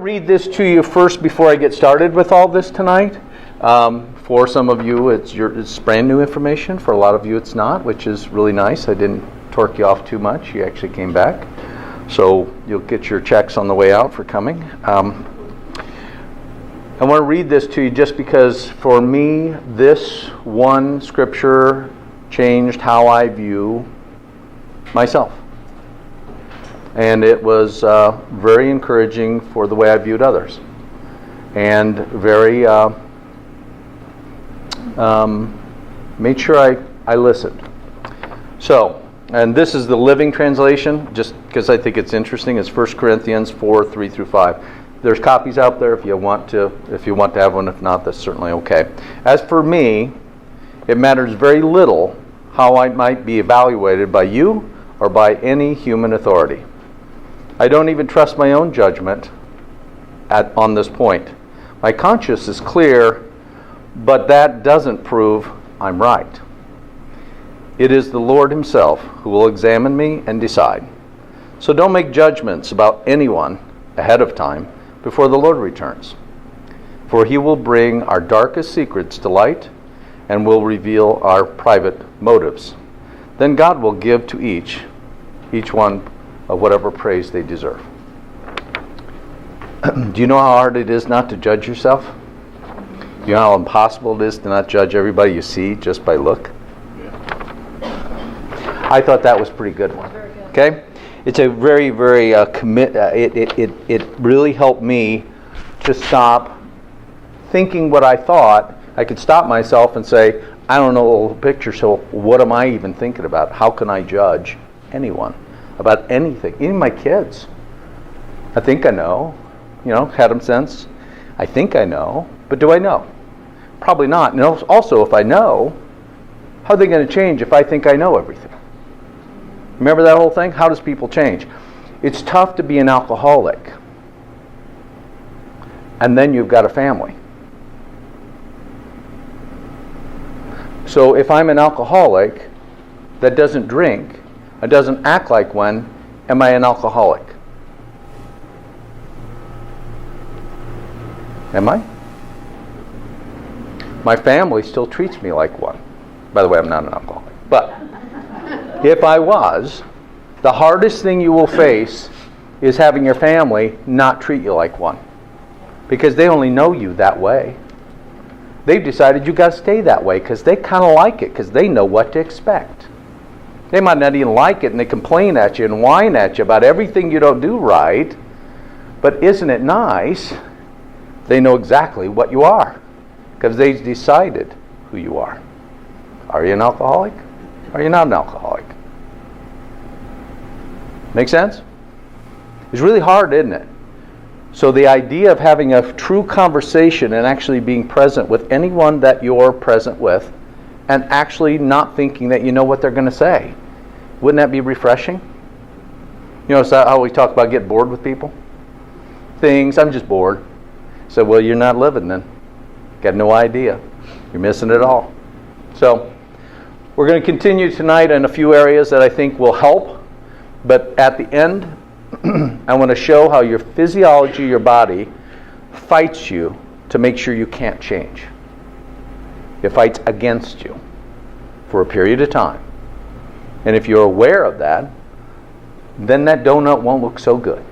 read this to you first before I get started with all this tonight. For some of you, it's brand new information. For a lot of you, it's not, which is really nice. I didn't torque you off too much. You actually came back. So you'll get your checks on the way out for coming. I want to read this to you just because for me, this one scripture changed how I view myself. And it was very encouraging for the way I viewed others. And very, made sure I listened. So, and this is the Living Translation, just because I think it's interesting. It's 1 Corinthians 4, 3 through 5. There's copies out there if you want to have one. If not, that's certainly okay. As for me, it matters very little how I might be evaluated by you or by any human authority. I don't even trust my own judgment on this point. My conscience is clear, but that doesn't prove I'm right. It is the Lord Himself who will examine me and decide. So don't make judgments about anyone ahead of time before the Lord returns. For He will bring our darkest secrets to light and will reveal our private motives. Then God will give to each one of whatever praise they deserve. Do you know how hard it is not to judge yourself? Do you know how impossible it is to not judge everybody you see just by look? I thought that was a pretty good one. Okay? It's a very, very it really helped me to stop thinking what I thought. I could stop myself and say, I don't know the whole picture, so what am I even thinking about? How can I judge anyone about anything? Even my kids. I think I know. Had them sense. I think I know. But do I know? Probably not. Also, if I know, how are they going to change if I think I know everything? Remember that whole thing? How does people change? It's tough to be an alcoholic. And then you've got a family. So if I'm an alcoholic that doesn't drink, and doesn't act like one, am I an alcoholic? Am I? My family still treats me like one. By the way, I'm not an alcoholic. But if I was, the hardest thing you will face is having your family not treat you like one. Because they only know you that way. They've decided you've got to stay that way because they kind of like it, because they know what to expect. They might not even like it, and they complain at you and whine at you about everything you don't do right. But isn't it nice? They know exactly what you are because they've decided who you are. Are you an alcoholic? Are you not an alcoholic? Make sense? It's really hard, isn't it? So the idea of having a true conversation and actually being present with anyone that you're present with and actually not thinking that you know what they're going to say. Wouldn't that be refreshing? It's how we talk about getting bored with people. I'm just bored. So, well, you're not living then. Got no idea. You're missing it all. So, we're going to continue tonight in a few areas that I think will help. But at the end, I want to show how your physiology, your body, fights you to make sure you can't change. It fights against you for a period of time. And if you're aware of that, then that donut won't look so good.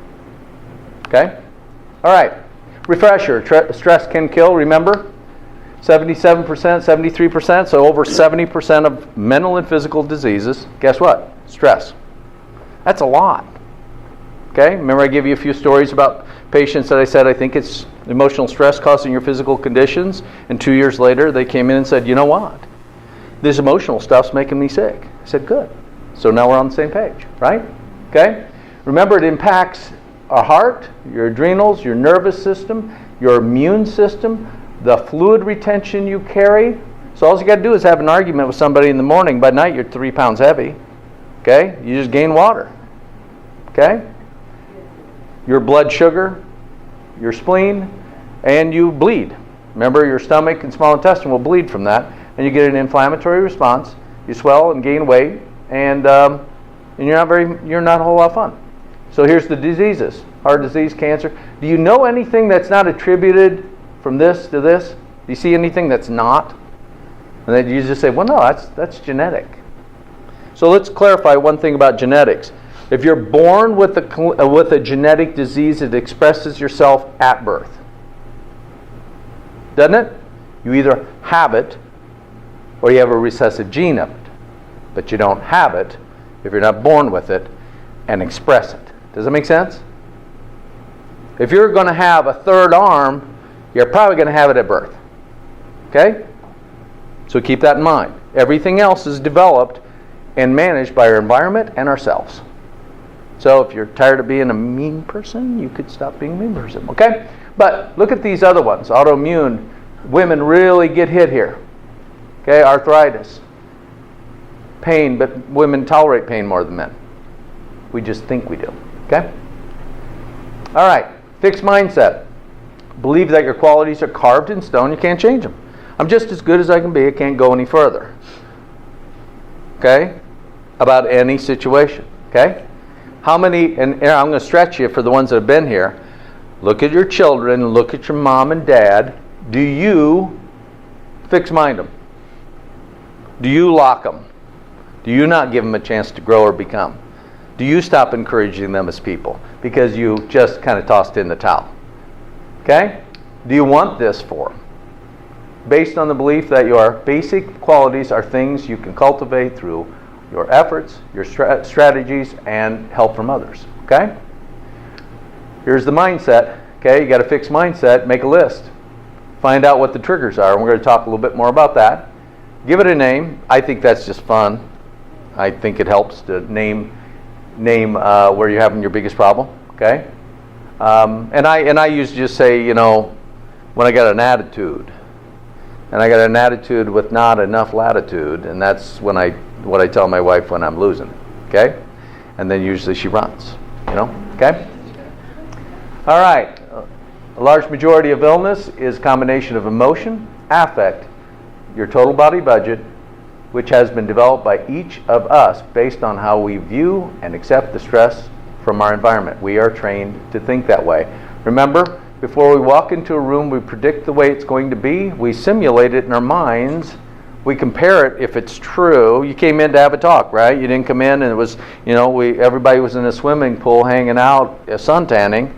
Okay? All right. Refresher. Stress can kill, remember? 77%, 73%, so over 70% of mental and physical diseases. Guess what? Stress. That's a lot. Okay? Remember I gave you a few stories about patients that I said, I think it's emotional stress causing your physical conditions. And 2 years later, they came in and said, you know what? This emotional stuff's making me sick. I said, good. So now we're on the same page, right? Okay? Remember, it impacts our heart, your adrenals, your nervous system, your immune system, the fluid retention you carry. So all you got to do is have an argument with somebody in the morning. By night, you're 3 pounds heavy. Okay? You just gain water. Okay? Your blood sugar, your spleen, and you bleed. Remember, your stomach and small intestine will bleed from that, and you get an inflammatory response. You swell and gain weight, and you're not a whole lot of fun. So here's the diseases. Heart disease, cancer. Do you know anything that's not attributed from this to this? Do you see anything that's not? And then you just say, well, no, that's genetic. So let's clarify one thing about genetics. If you're born with a genetic disease, it expresses yourself at birth. Doesn't it? You either have it or you have a recessive gene of it. But you don't have it if you're not born with it and express it. Does that make sense? If you're going to have a third arm, you're probably going to have it at birth. Okay? So keep that in mind. Everything else is developed and managed by our environment and ourselves. So if you're tired of being a mean person, you could stop being a mean person. Okay? But look at these other ones. Autoimmune. Women really get hit here. Okay? Arthritis. Pain, but women tolerate pain more than men. We just think we do. Okay? All right. Fixed mindset. Believe that your qualities are carved in stone. You can't change them. I'm just as good as I can be. I can't go any further. Okay? About any situation. Okay? How many, and I'm going to stretch you for the ones that have been here. Look at your children. Look at your mom and dad. Do you fix mind them? Do you lock them? Do you not give them a chance to grow or become? Do you stop encouraging them as people because you just kind of tossed in the towel? Okay? Do you want this for them? Based on the belief that your basic qualities are things you can cultivate through your efforts, your strategies, and help from others. Okay? Here's the mindset. Okay? You got a fixed mindset. Make a list. Find out what the triggers are. And we're going to talk a little bit more about that. Give it a name. I think that's just fun. I think it helps to name where you're having your biggest problem. Okay? And I usually just say, when I got an attitude. And I got an attitude with not enough latitude, and that's what I tell my wife when I'm losing it. Okay? And then usually she runs. Okay? All right. A large majority of illness is a combination of emotion, affect, your total body budget, which has been developed by each of us based on how we view and accept the stress from our environment. We are trained to think that way. Remember, before we walk into a room, we predict the way it's going to be. We simulate it in our minds. We compare it if it's true. You came in to have a talk, right? You didn't come in and it was, everybody was in a swimming pool hanging out, suntanning.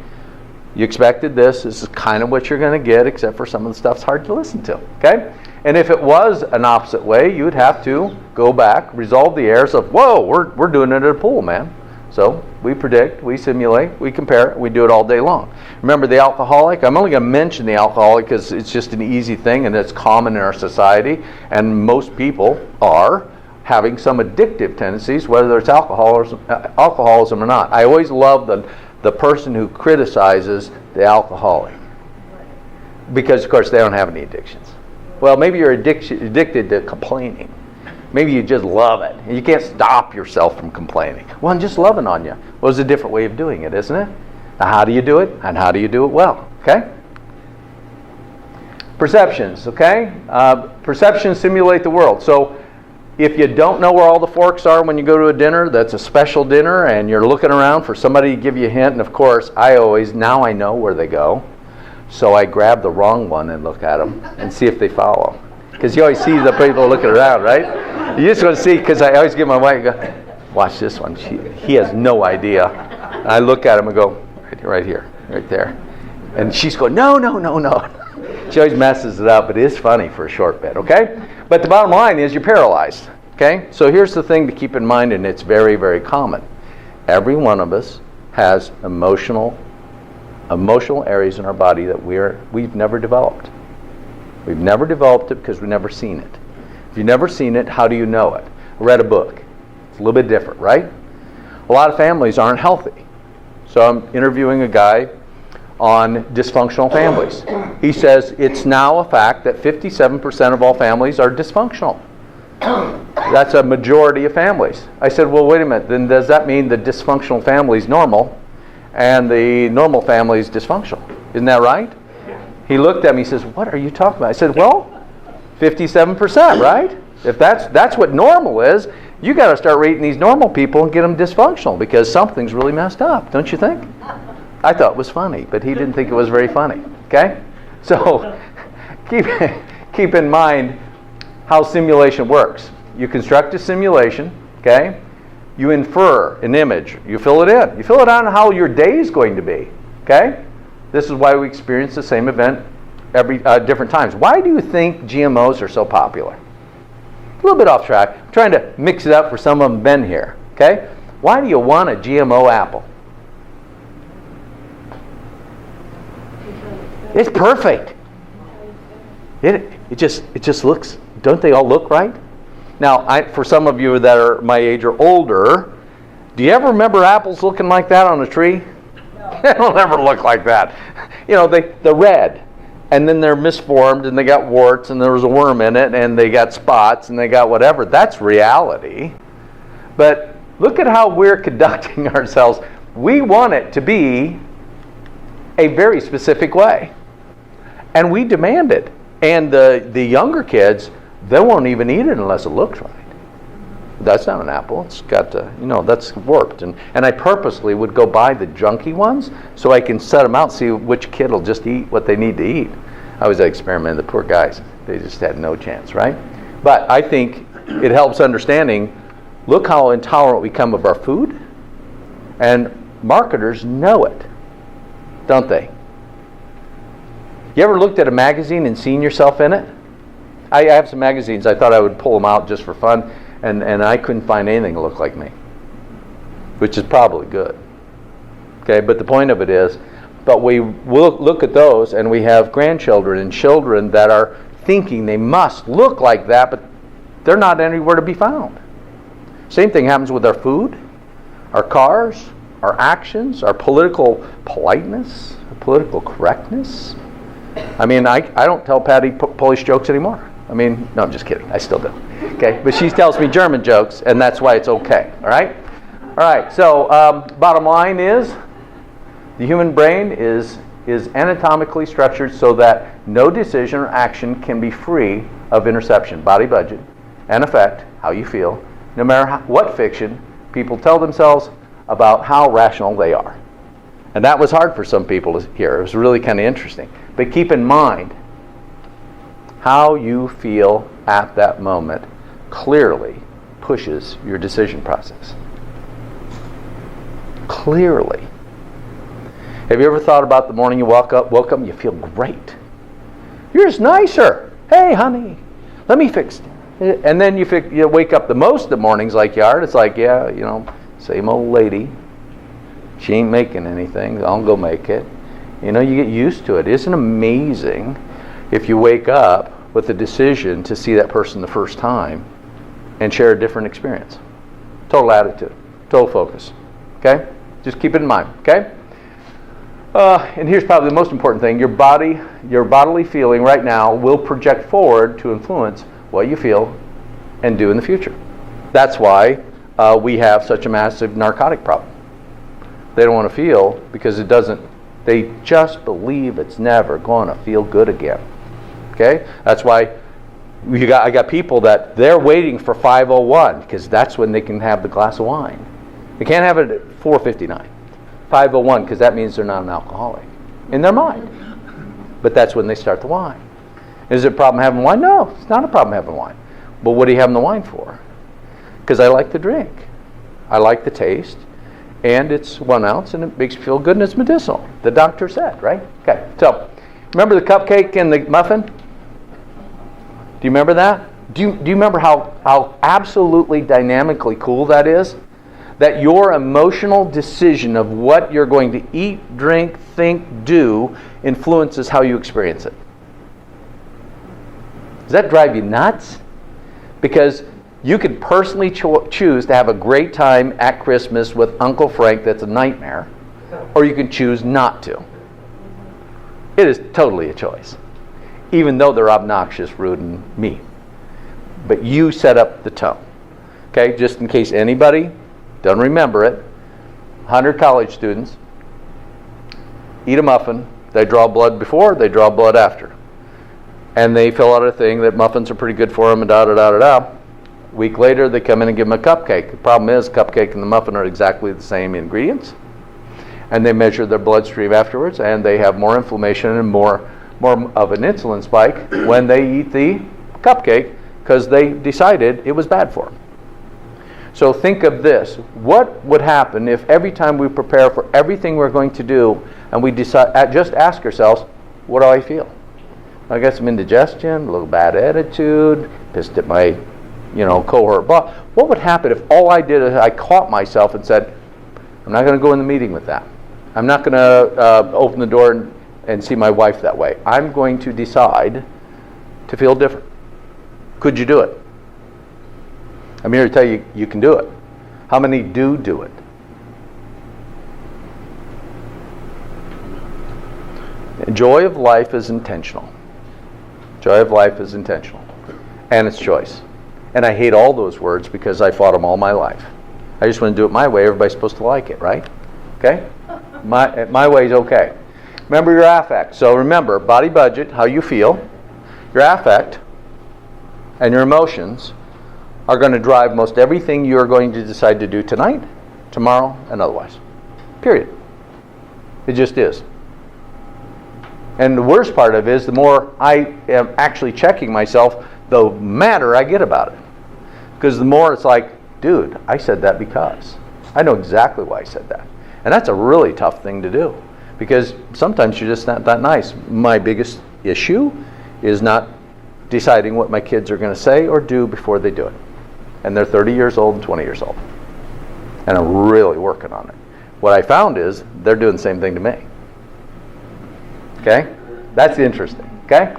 You expected this. This is kind of what you're going to get, except for some of the stuff's hard to listen to. Okay? And if it was an opposite way, you would have to go back, resolve the errors of, whoa, we're doing it at a pool, man. So we predict, we simulate, we compare, we do it all day long. Remember the alcoholic? I'm only going to mention the alcoholic because it's just an easy thing and it's common in our society. And most people are having some addictive tendencies, whether it's alcoholism or not. I always love the person who criticizes the alcoholic because, of course, they don't have any addictions. Well, maybe you're addicted to complaining. Maybe you just love it. You can't stop yourself from complaining. Well, I'm just loving on you. Well, it's a different way of doing it, isn't it? Now, how do you do it? And how do you do it well? Okay? Perceptions, okay? Perceptions simulate the world. So if you don't know where all the forks are when you go to a dinner, that's a special dinner, and you're looking around for somebody to give you a hint, and of course, I know where they go. So I grab the wrong one and look at them and see if they follow. Because you always see the people looking around, right? You just want to see, because I always give my wife, go, watch this one. He has no idea. And I look at him and go, right here, right there. And she's going, no. She always messes it up, but it is funny for a short bit, okay? But the bottom line is you're paralyzed, okay? So here's the thing to keep in mind, and it's very, very common. Every one of us has emotional areas in our body that we've never developed. We've never developed it because we've never seen it. If you've never seen it, how do you know it? I read a book. It's a little bit different, right? A lot of families aren't healthy. So I'm interviewing a guy on dysfunctional families. He says it's now a fact that 57% of all families are dysfunctional. That's a majority of families. I said, well, wait a minute. Then does that mean the dysfunctional family is normal and the normal family is dysfunctional? Isn't that right? He looked at me and says, what are you talking about? I said, well, 57%, right? If that's what normal is, you got to start rating these normal people and get them dysfunctional because something's really messed up, don't you think? I thought it was funny, but he didn't think it was very funny. Okay? So keep in mind how simulation works. You construct a simulation, okay? You infer an image. You fill it in. You fill it on how your day is going to be, okay? This is why we experience the same event every different times. Why do you think GMOs are so popular? A little bit off track. I'm trying to mix it up for some of them been here, okay? Why do you want a GMO apple? It's perfect. It just looks, don't they all look right? Now, for some of you that are my age or older, do you ever remember apples looking like that on a tree? No. They don't ever look like that. You know, they're red, and then they're misformed, and they got warts, and there was a worm in it, and they got spots, and they got whatever. That's reality. But look at how we're conducting ourselves. We want it to be a very specific way. And we demand it. And the younger kids, they won't even eat it unless it looks right. That's not an apple. It's got, that's warped. And I purposely would go buy the junky ones so I can set them out and see which kid will just eat what they need to eat. I was experimenting with the poor guys. They just had no chance, right? But I think it helps understanding, look how intolerant we become of our food. And marketers know it, don't they? You ever looked at a magazine and seen yourself in it? I have some magazines. I thought I would pull them out just for fun, and I couldn't find anything that looked like me, which is probably good. Okay, but the point of it is, but we will look at those, and we have grandchildren and children that are thinking they must look like that, but they're not anywhere to be found. Same thing happens with our food, our cars, our actions, our political politeness, our political correctness. I mean, I don't tell Patty Polish jokes anymore. I mean, no, I'm just kidding. I still do. Okay, but she tells me German jokes, and that's why it's okay. All right? All right, so bottom line is the human brain is anatomically structured so that no decision or action can be free of interception, body budget, and effect, how you feel, no matter what fiction people tell themselves about how rational they are. And that was hard for some people to hear. It was really kind of interesting. But keep in mind, how you feel at that moment clearly pushes your decision process. Clearly. Have you ever thought about the morning you woke up and you feel great? You're just nicer. Hey, honey, let me fix it. And then you wake up the most of the mornings like you are, and it's like, yeah, same old lady. She ain't making anything. I'll go make it. You get used to it. Isn't it amazing if you wake up with a decision to see that person the first time and share a different experience? Total attitude, total focus. Okay? Just keep it in mind. Okay? And here's probably the most important thing. Your bodily feeling right now will project forward to influence what you feel and do in the future. That's why we have such a massive narcotic problem. They don't want to feel because it doesn't. They just believe it's never going to feel good again. Okay? That's why I got people that they're waiting for 5:01 because that's when they can have the glass of wine. They can't have it at 4:59. 5:01 because that means they're not an alcoholic in their mind. But that's when they start the wine. Is it a problem having wine? No, it's not a problem having wine. But what are you having the wine for? Because I like the drink. I like the taste. And it's 1 ounce, and it makes you feel good, and it's medicinal. The doctor said, right? Okay, so remember the cupcake and the muffin? Do you remember that? Do you remember how absolutely dynamically cool that is? That your emotional decision of what you're going to eat, drink, think, do influences how you experience it. Does that drive you nuts? Because you could personally choose to have a great time at Christmas with Uncle Frank that's a nightmare, or you can choose not to. It is totally a choice, even though they're obnoxious, rude, and mean. But you set up the tone. Okay, just in case anybody doesn't remember it, 100 college students eat a muffin. They draw blood before, they draw blood after. And they fill out a thing that muffins are pretty good for them and da-da-da-da-da. A week later, they come in and give them a cupcake. The problem is, cupcake and the muffin are exactly the same ingredients. And they measure their bloodstream afterwards, and they have more inflammation and more of an insulin spike when they eat the cupcake because they decided it was bad for them. So think of this. What would happen if every time we prepare for everything we're going to do and we decide, just ask ourselves, what do I feel? I got some indigestion, a little bad attitude, pissed at my cohort boss. What would happen if all I did is I caught myself and said, I'm not going to go in the meeting with that. I'm not going to open the door and see my wife that way. I'm going to decide to feel different. Could you do it? I'm here to tell you, you can do it. How many do it? Joy of life is intentional. Joy of life is intentional. And it's choice. And I hate all those words because I fought them all my life. I just want to do it my way. Everybody's supposed to like it, right? Okay? My way is okay. Remember your affect. So remember, body budget, how you feel, your affect, and your emotions are going to drive most everything you're going to decide to do tonight, tomorrow, and otherwise. Period. It just is. And the worst part of it is the more I am actually checking myself, the madder I get about it. Because the more it's like, dude, I said that because. I know exactly why I said that. And that's a really tough thing to do. Because sometimes you're just not that nice. My biggest issue is not deciding what my kids are going to say or do before they do it. And they're 30 years old and 20 years old. And I'm really working on it. What I found is they're doing the same thing to me. Okay? That's interesting. Okay?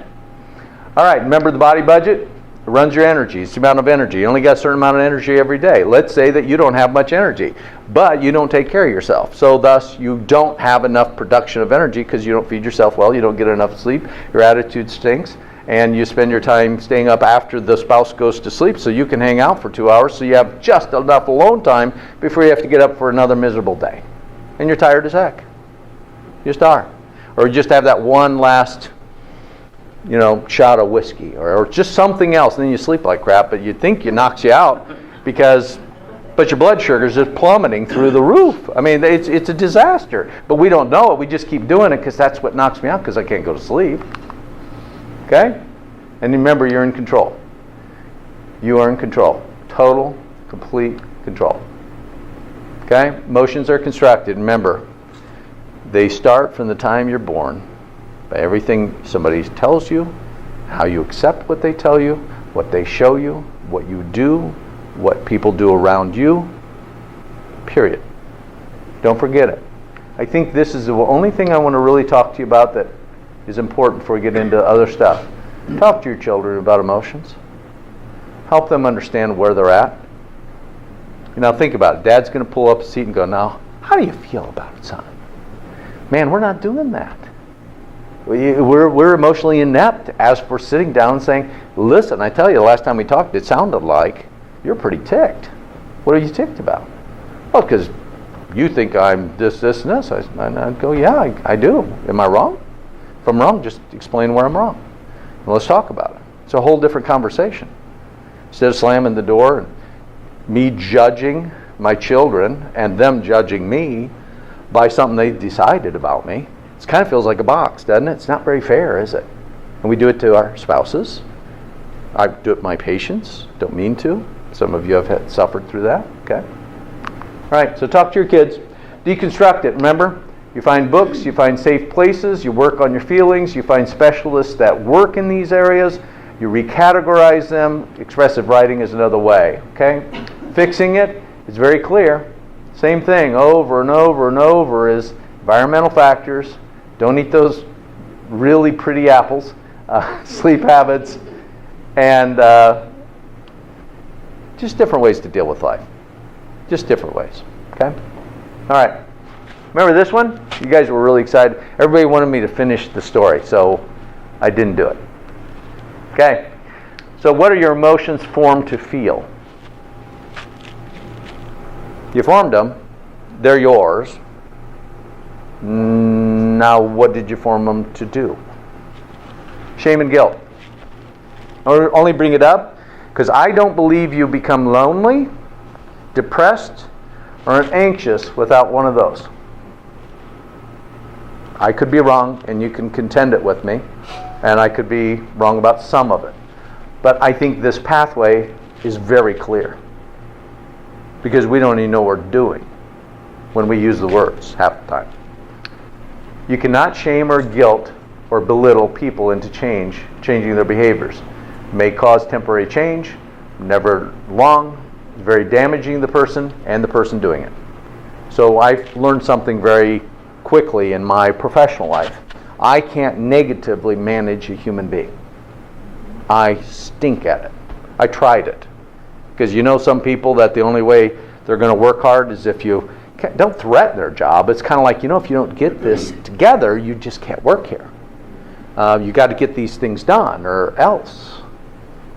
All right, remember the body budget? It runs your energy. It's the amount of energy. You only got a certain amount of energy every day. Let's say that you don't have much energy, but you don't take care of yourself. So thus, you don't have enough production of energy because you don't feed yourself well, you don't get enough sleep, your attitude stinks, and you spend your time staying up after the spouse goes to sleep so you can hang out for 2 hours so you have just enough alone time before you have to get up for another miserable day. And you're tired as heck. You just are. Or you just have that one last shot of whiskey or just something else, and then you sleep like crap, but you think it knocks you out but your blood sugar is just plummeting through the roof. I mean, it's a disaster. But we don't know it. We just keep doing it because that's what knocks me out because I can't go to sleep. Okay? And remember, you're in control. You are in control. Total, complete control. Okay? Emotions are constructed. Remember, they start from the time you're born by everything somebody tells you, how you accept what they tell you, what they show you, what you do, what people do around you, period. Don't forget it. I think this is the only thing I want to really talk to you about that is important before we get into other stuff. Talk to your children about emotions. Help them understand where they're at. Now think about it. Dad's going to pull up a seat and go, now, how do you feel about it, son? Man, we're not doing that. We're emotionally inept as for sitting down and saying, listen, I tell you, the last time we talked, it sounded like you're pretty ticked. What are you ticked about? Well, because you think I'm this, and this. I'd go, yeah, I do. Am I wrong? If I'm wrong, just explain where I'm wrong. And let's talk about it. It's a whole different conversation. Instead of slamming the door and me judging my children and them judging me by something they decided about me, it kind of feels like a box, doesn't it? It's not very fair, is it? And we do it to our spouses. I do it to my patients. Don't mean to. Some of you have suffered through that. Okay? All right, so talk to your kids. Deconstruct it. Remember, you find books, you find safe places, you work on your feelings, you find specialists that work in these areas, you recategorize them. Expressive writing is another way. Okay? Fixing it is very clear. Same thing over and over and over is environmental factors. Don't eat those really pretty apples. Sleep habits. And just different ways to deal with life. Just different ways. Okay? All right. Remember this one? You guys were really excited. Everybody wanted me to finish the story, so I didn't do it. Okay? So what are your emotions formed to feel? You formed them. They're yours. Now what did you form them to do? Shame and guilt. I only bring it up Because I don't believe you become lonely, depressed, or anxious without one of those. I could be wrong, and you can contend it with me, and I could be wrong about some of it. But I think this pathway is very clear, because we don't even know what we're doing when we use the words half the time. You cannot shame or guilt or belittle people into changing their behaviors. It may cause temporary change, never long, very damaging to the person and the person doing it. So I've learned something very quickly in my professional life. I can't negatively manage a human being. I stink at it. I tried it. Because you know some people that the only way they're going to work hard is if you don't threaten their job. It's kind of like, if you don't get this together, you just can't work here. You got to get these things done, or else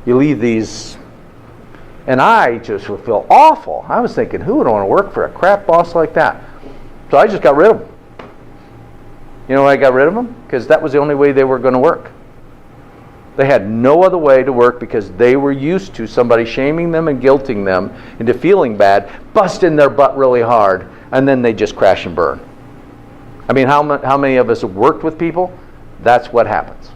you leave these. And I just would feel awful. I was thinking, who would want to work for a crap boss like that? So I just got rid of them. You know why I got rid of them? Because that was the only way they were going to work. They had no other way to work because they were used to somebody shaming them and guilting them into feeling bad, busting their butt really hard, and then they just crash and burn. I mean, how many of us have worked with people? That's what happens,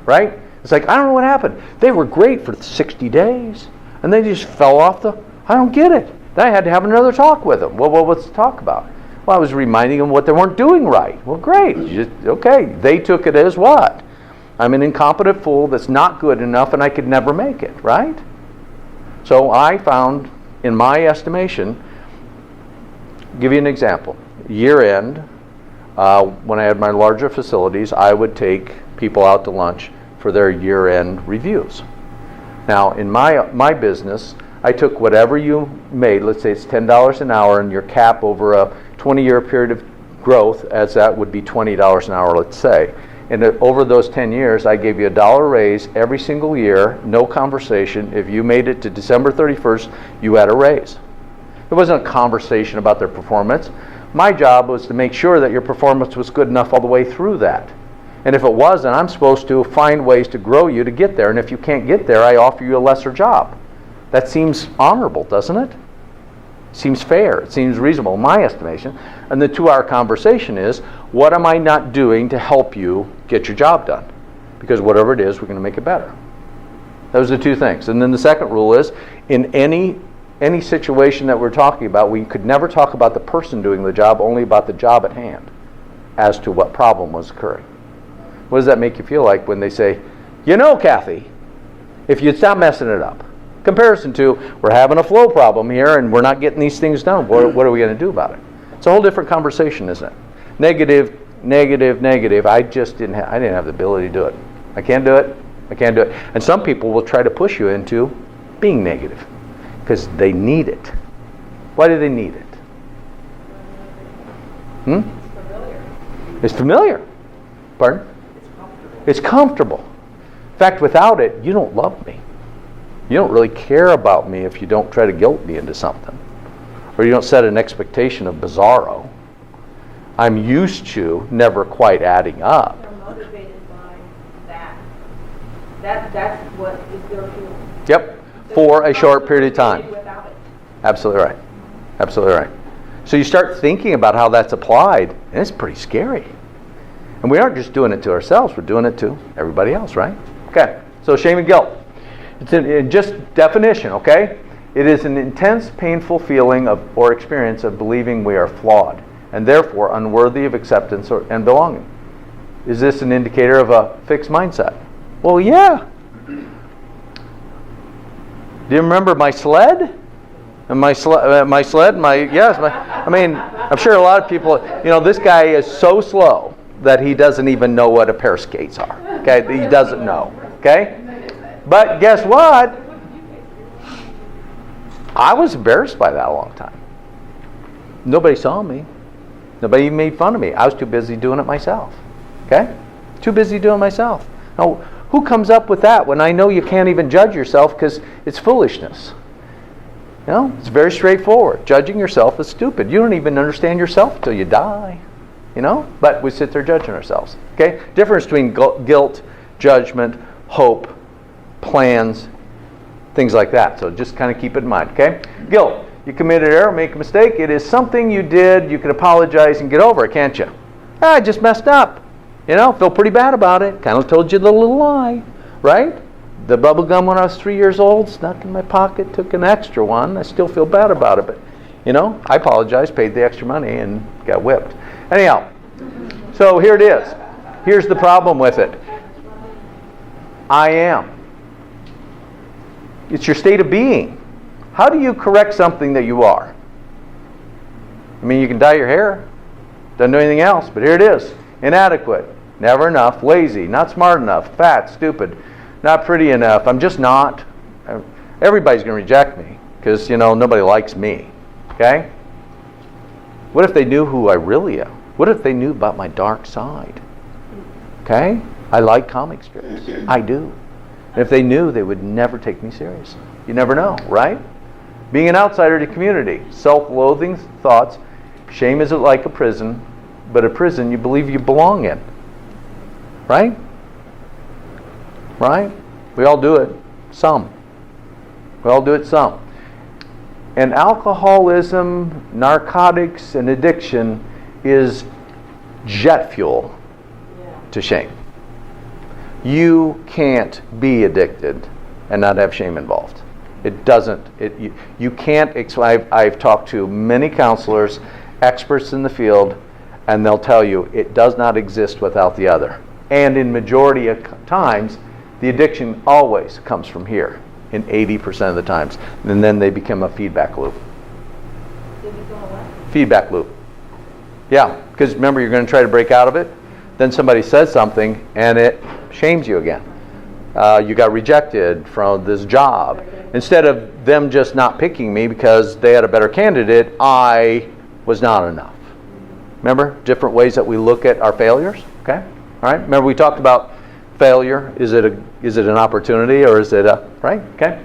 right? It's like, I don't know what happened. They were great for 60 days, and they just fell off I don't get it. Then I had to have another talk with them. Well, what's the talk about? Well, I was reminding them what they weren't doing right. Well, great. Okay. They took it as what? I'm an incompetent fool that's not good enough and I could never make it, right? So I found, in my estimation, give you an example. Year end, when I had my larger facilities, I would take people out to lunch for their year end reviews. Now, in my business, I took whatever you made, let's say it's $10 an hour, and your cap over a 20-year period of growth, as that would be $20 an hour, let's say. And over those 10 years, I gave you $1 raise every single year, no conversation. If you made it to December 31st, you had a raise. It wasn't a conversation about their performance. My job was to make sure that your performance was good enough all the way through that. And if it wasn't, I'm supposed to find ways to grow you to get there. And if you can't get there, I offer you a lesser job. That seems honorable, doesn't it? Seems fair. It seems reasonable in my estimation. And the 2-hour conversation is, what am I not doing to help you get your job done? Because whatever it is, we're going to make it better. Those are the two things. And then the second rule is, in any situation that we're talking about, we could never talk about the person doing the job, only about the job at hand as to what problem was occurring. What does that make you feel like when they say, Kathy, if you'd stop messing it up? Comparison to, we're having a flow problem here and we're not getting these things done. What are we going to do about it? It's a whole different conversation, isn't it? Negative. I didn't have the ability to do it. I can't do it. And some people will try to push you into being negative because they need it. Why do they need it? It's familiar. Pardon? It's comfortable. In fact, without it, you don't love me. You don't really care about me if you don't try to guilt me into something. Or you don't set an expectation of bizarro. I'm used to never quite adding up. They're motivated by that. That's what is their fuel. Yep, for a short period of time. Without it. Absolutely right. So you start thinking about how that's applied, and it's pretty scary. And we aren't just doing it to ourselves, we're doing it to everybody else, right? Okay, so shame and guilt. It's just definition, okay? It is an intense, painful feeling or experience of believing we are flawed and therefore unworthy of acceptance and belonging. Is this an indicator of a fixed mindset? Well, yeah. Do you remember my sled? And I'm sure a lot of people, this guy is so slow that he doesn't even know what a pair of skates are. Okay, he doesn't know. Okay? But guess what? I was embarrassed by that a long time. Nobody saw me. Nobody even made fun of me. I was too busy doing it myself. Okay? Too busy doing it myself. Now, who comes up with that when I know you can't even judge yourself because it's foolishness? It's very straightforward. Judging yourself is stupid. You don't even understand yourself until you die. But we sit there judging ourselves. Okay? Difference between guilt, judgment, hope, plans, Things like that. So just kind of keep it in mind, okay? Guilt. You committed an error, make a mistake. It is something you did. You can apologize and get over it, can't you? I just messed up. Feel pretty bad about it. Kind of told you the little lie, right? The bubble gum when I was 3 years old, snuck in my pocket, took an extra one. I still feel bad about it, but, I apologized, paid the extra money, and got whipped. Anyhow, so here it is. Here's the problem with it. I am. It's your state of being. How do you correct something that you are? You can dye your hair. Doesn't do anything else, but here it is. Inadequate, never enough, lazy, not smart enough, fat, stupid, not pretty enough. I'm just not. Everybody's going to reject me because, nobody likes me. Okay? What if they knew who I really am? What if they knew about my dark side? Okay? I like comic strips. I do. And if they knew, they would never take me seriously. You never know, right? Being an outsider to community, self-loathing thoughts. Shame is like a prison, but a prison you believe you belong in. Right? Right? We all do it. Some. We all do it some. And alcoholism, narcotics, and addiction is jet fuel to shame. You can't be addicted and not have shame involved. It doesn't. You can't. I've talked to many counselors, experts in the field, and they'll tell you it does not exist without the other. And in majority of times, the addiction always comes from here, in 80% of the times. And then they become a feedback loop. Feedback loop. Yeah, because remember, you're going to try to break out of it. Then somebody says something, and it shames you again. You got rejected from this job. Instead of them just not picking me because they had a better candidate, I was not enough. Remember, different ways that we look at our failures. Okay, all right. Remember, we talked about failure. Is it an opportunity or is it a right? Okay.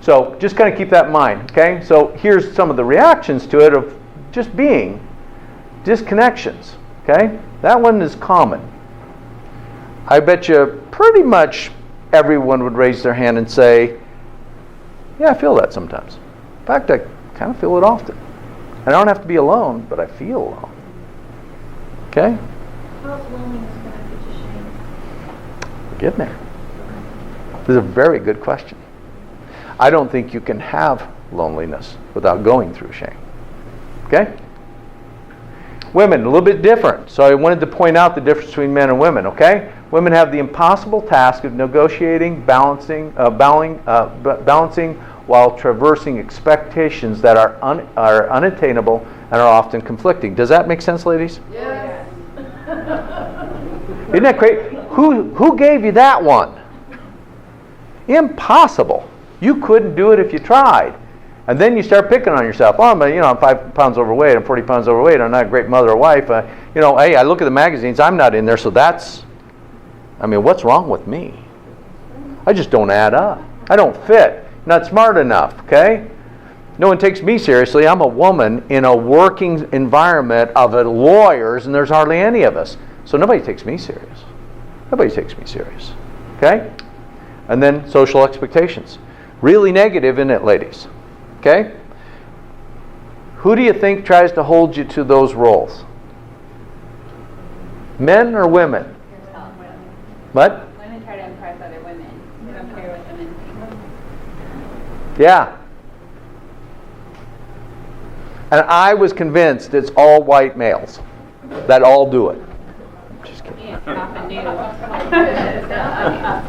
So just kind of keep that in mind. Okay. So here's some of the reactions to it of just being disconnections. Okay, that one is common. I bet you pretty much everyone would raise their hand and say, yeah, I feel that sometimes. In fact, I kind of feel it often. And I don't have to be alone, but I feel alone. Okay? How's loneliness connected to shame? We're getting there. This is a very good question. I don't think you can have loneliness without going through shame. Okay? Women, a little bit different. So I wanted to point out the difference between men and women, okay? Women have the impossible task of negotiating, balancing while traversing expectations that are unattainable and are often conflicting. Does that make sense, ladies? Yes. Isn't that great? Who gave you that one? Impossible. You couldn't do it if you tried. And then you start picking on yourself. Oh, but I'm 5 pounds overweight. I'm 40 pounds overweight. I'm not a great mother or wife. Hey, I look at the magazines. I'm not in there, so that's. What's wrong with me? I just don't add up. I don't fit. Not smart enough. Okay. No one takes me seriously. I'm a woman in a working environment of lawyers, and there's hardly any of us. So nobody takes me serious. Nobody takes me serious. Okay. And then social expectations. Really negative, isn't it, ladies? Okay? Who do you think tries to hold you to those roles? Men or women? What? Women try to impress other women. They don't care what women think. Yeah. And I was convinced it's all white males that all do it. I'm just kidding. Yeah, often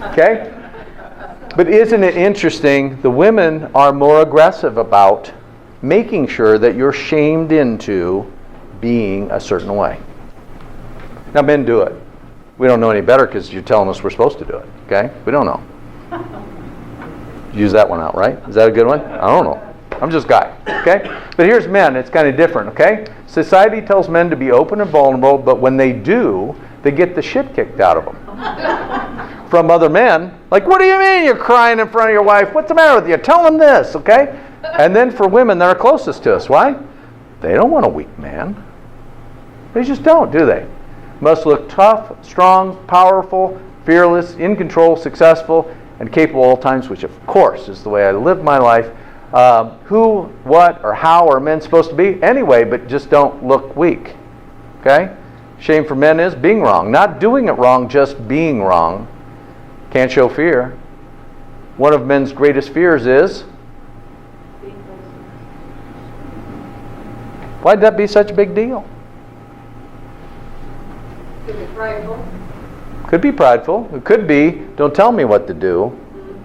do. Okay? But isn't it interesting, the women are more aggressive about making sure that you're shamed into being a certain way. Now, men do it. We don't know any better because you're telling us we're supposed to do it. Okay? We don't know. Use that one out, right? Is that a good one? I don't know. I'm just a guy. Okay? But here's men. It's kind of different. Okay? Society tells men to be open and vulnerable, but when they do, they get the shit kicked out of them. From other men, like, what do you mean you're crying in front of your wife? What's the matter with you? Tell them this, okay? And then for women that are closest to us, why? They don't want a weak man. They just don't, do they? Must look tough, strong, powerful, fearless, in control, successful, and capable at all times, which of course is the way I live my life. Who, what, or how are men supposed to be? Anyway, but just don't look weak. Okay? Shame for men is being wrong. Not doing it wrong, just being wrong. Can't show fear. One of men's greatest fears is? Why'd that be such a big deal? Could be prideful. Could be prideful. It could be, don't tell me what to do,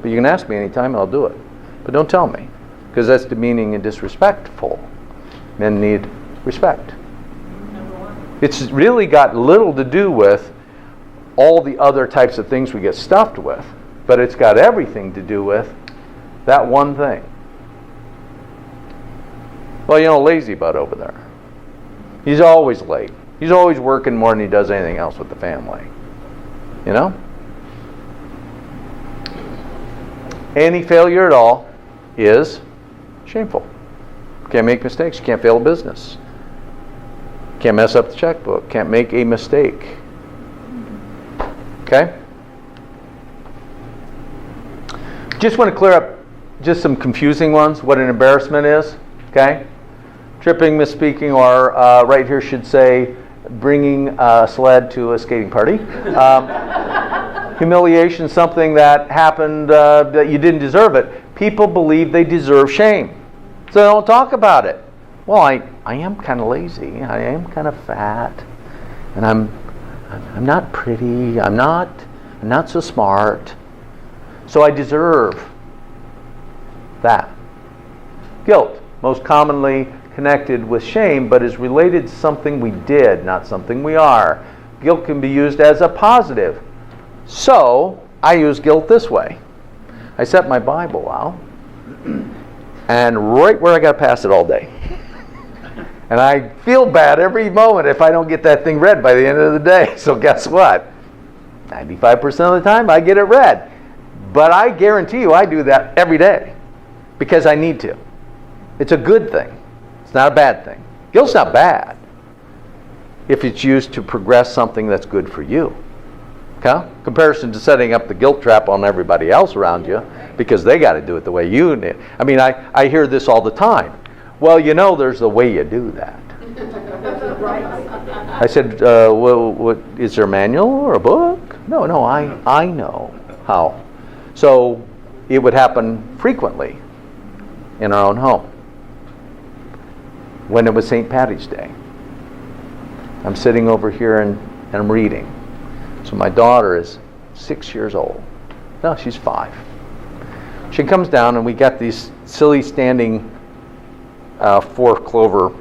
but you can ask me anytime and I'll do it. But don't tell me, because that's demeaning and disrespectful. Men need respect. It's really got little to do with all the other types of things we get stuffed with, but it's got everything to do with that one thing. Well, lazy butt over there. He's always late. He's always working more than he does anything else with the family. Any failure at all is shameful. Can't make mistakes. You can't fail a business. Can't mess up the checkbook. Can't make a mistake. Okay? Just want to clear up just some confusing ones. What an embarrassment is. Okay? Tripping, misspeaking, or right here should say bringing a sled to a skating party. Humiliation, something that happened that you didn't deserve it. People believe they deserve shame, so they don't talk about it. Well, I am kind of lazy. I am kind of fat, and I'm not pretty. I'm not so smart, so I deserve that. Guilt, most commonly connected with shame, but is related to something we did, not something we are. Guilt can be used as a positive. So, I use guilt this way. I set my Bible out, and right where I got to pass it all day. And I feel bad every moment if I don't get that thing read by the end of the day. So guess what? 95% of the time I get it read. But I guarantee you I do that every day because I need to. It's a good thing. It's not a bad thing. Guilt's not bad if it's used to progress something that's good for you. Okay? Comparison to setting up the guilt trap on everybody else around you because they got to do it the way you did. I mean, I hear this all the time. Well, there's a way you do that. I said, what, is there a manual or a book? No, I know how. So it would happen frequently in our own home. When it was St. Patty's Day, I'm sitting over here and I'm reading. So my daughter is 6 years old. No, she's 5. She comes down and we got these silly standing 4 clover,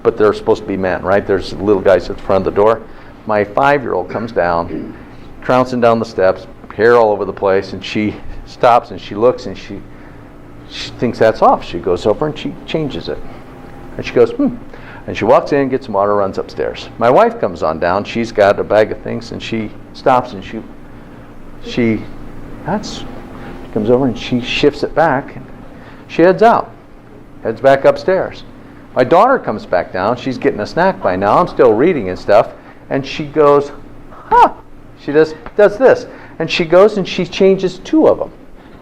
but they're supposed to be men, right? There's little guys at the front of the door. My 5-year-old comes down, trouncing down the steps, hair all over the place, and she stops and she looks and she thinks that's off. She goes over and she changes it. And she goes, And she walks in, gets some water, runs upstairs. My wife comes on down. She's got a bag of things, and she stops and she comes over and she shifts it back. And she heads back upstairs. My daughter comes back down. She's getting a snack by now. I'm still reading and stuff. And she goes, She does this. And she goes and she changes 2 of them.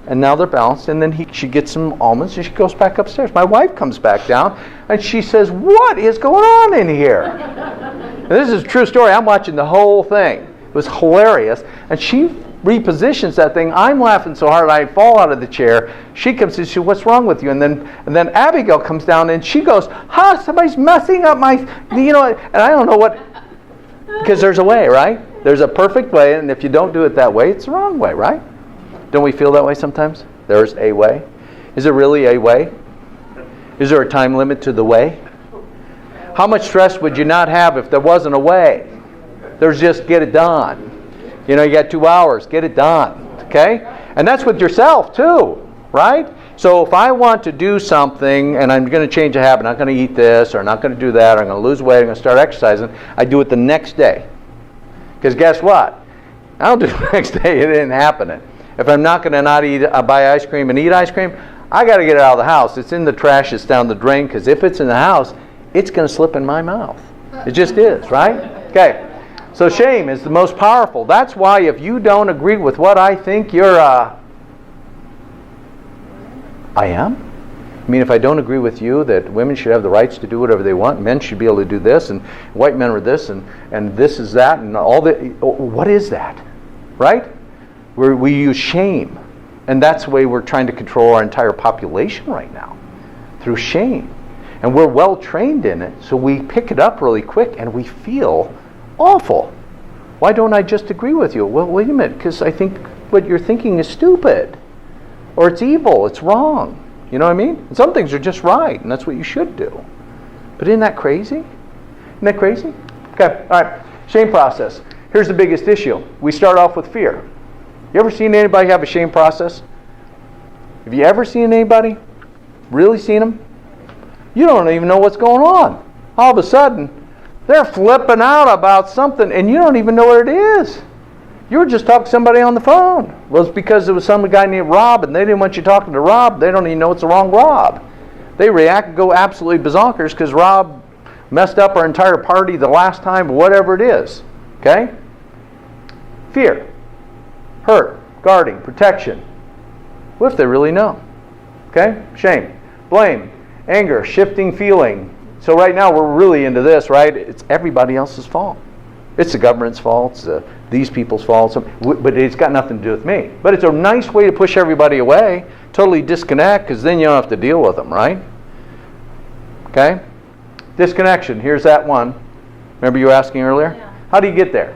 And now they're balanced, and then she gets some almonds, and she goes back upstairs. My wife comes back down, and she says, what is going on in here? And this is a true story. I'm watching the whole thing. It was hilarious. And she repositions that thing. I'm laughing so hard I fall out of the chair. She comes and she says, what's wrong with you? And then Abigail comes down, and she goes, somebody's messing up my, and I don't know what, because there's a way, right? There's a perfect way, and if you don't do it that way, it's the wrong way, right? Don't we feel that way sometimes? There's a way. Is there really a way? Is there a time limit to the way? How much stress would you not have if there wasn't a way? There's just get it done. You got 2 hours, get it done. Okay? And that's with yourself too, right? So if I want to do something and I'm going to change a habit, I'm not going to eat this or I'm not going to do that, or I'm going to lose weight, I'm going to start exercising, I do it the next day. Because guess what? I don't do it the next day. It ain't happening. If I'm not going to buy ice cream and eat ice cream, I got to get it out of the house. It's in the trash. It's down the drain. Because if it's in the house, it's going to slip in my mouth. It just is, right? Okay. So shame is the most powerful. That's why if you don't agree with what I think, you're I am? I mean, if I don't agree with you that women should have the rights to do whatever they want, men should be able to do this, and white men are this, and this is that, and all that. What is that? Right? We use shame. And that's the way we're trying to control our entire population right now, through shame. And we're well trained in it, so we pick it up really quick and we feel awful. Why don't I just agree with you? Well, wait a minute, because I think what you're thinking is stupid. Or it's evil, it's wrong. You know what I mean? And some things are just right, and that's what you should do. But isn't that crazy? Isn't that crazy? Okay, all right. Shame process. Here's the biggest issue. We start off with fear. You ever seen anybody have a shame process? Have you ever seen anybody? Really seen them? You don't even know what's going on. All of a sudden, they're flipping out about something, and you don't even know what it is. You were just talking to somebody on the phone. Well, it's because there was some guy named Rob, and they didn't want you talking to Rob. They don't even know it's the wrong Rob. They react and go absolutely bonkers because Rob messed up our entire party the last time, whatever it is. Okay? Fear, hurt, guarding, protection. What if they really know? Okay? Shame, blame, anger, shifting feeling. So right now we're really into this, right? It's everybody else's fault. It's the government's fault. It's these people's fault. But it's got nothing to do with me. But it's a nice way to push everybody away. Totally disconnect, because then you don't have to deal with them, right? Okay? Disconnection. Here's that one. Remember you were asking earlier? Yeah. How do you get there?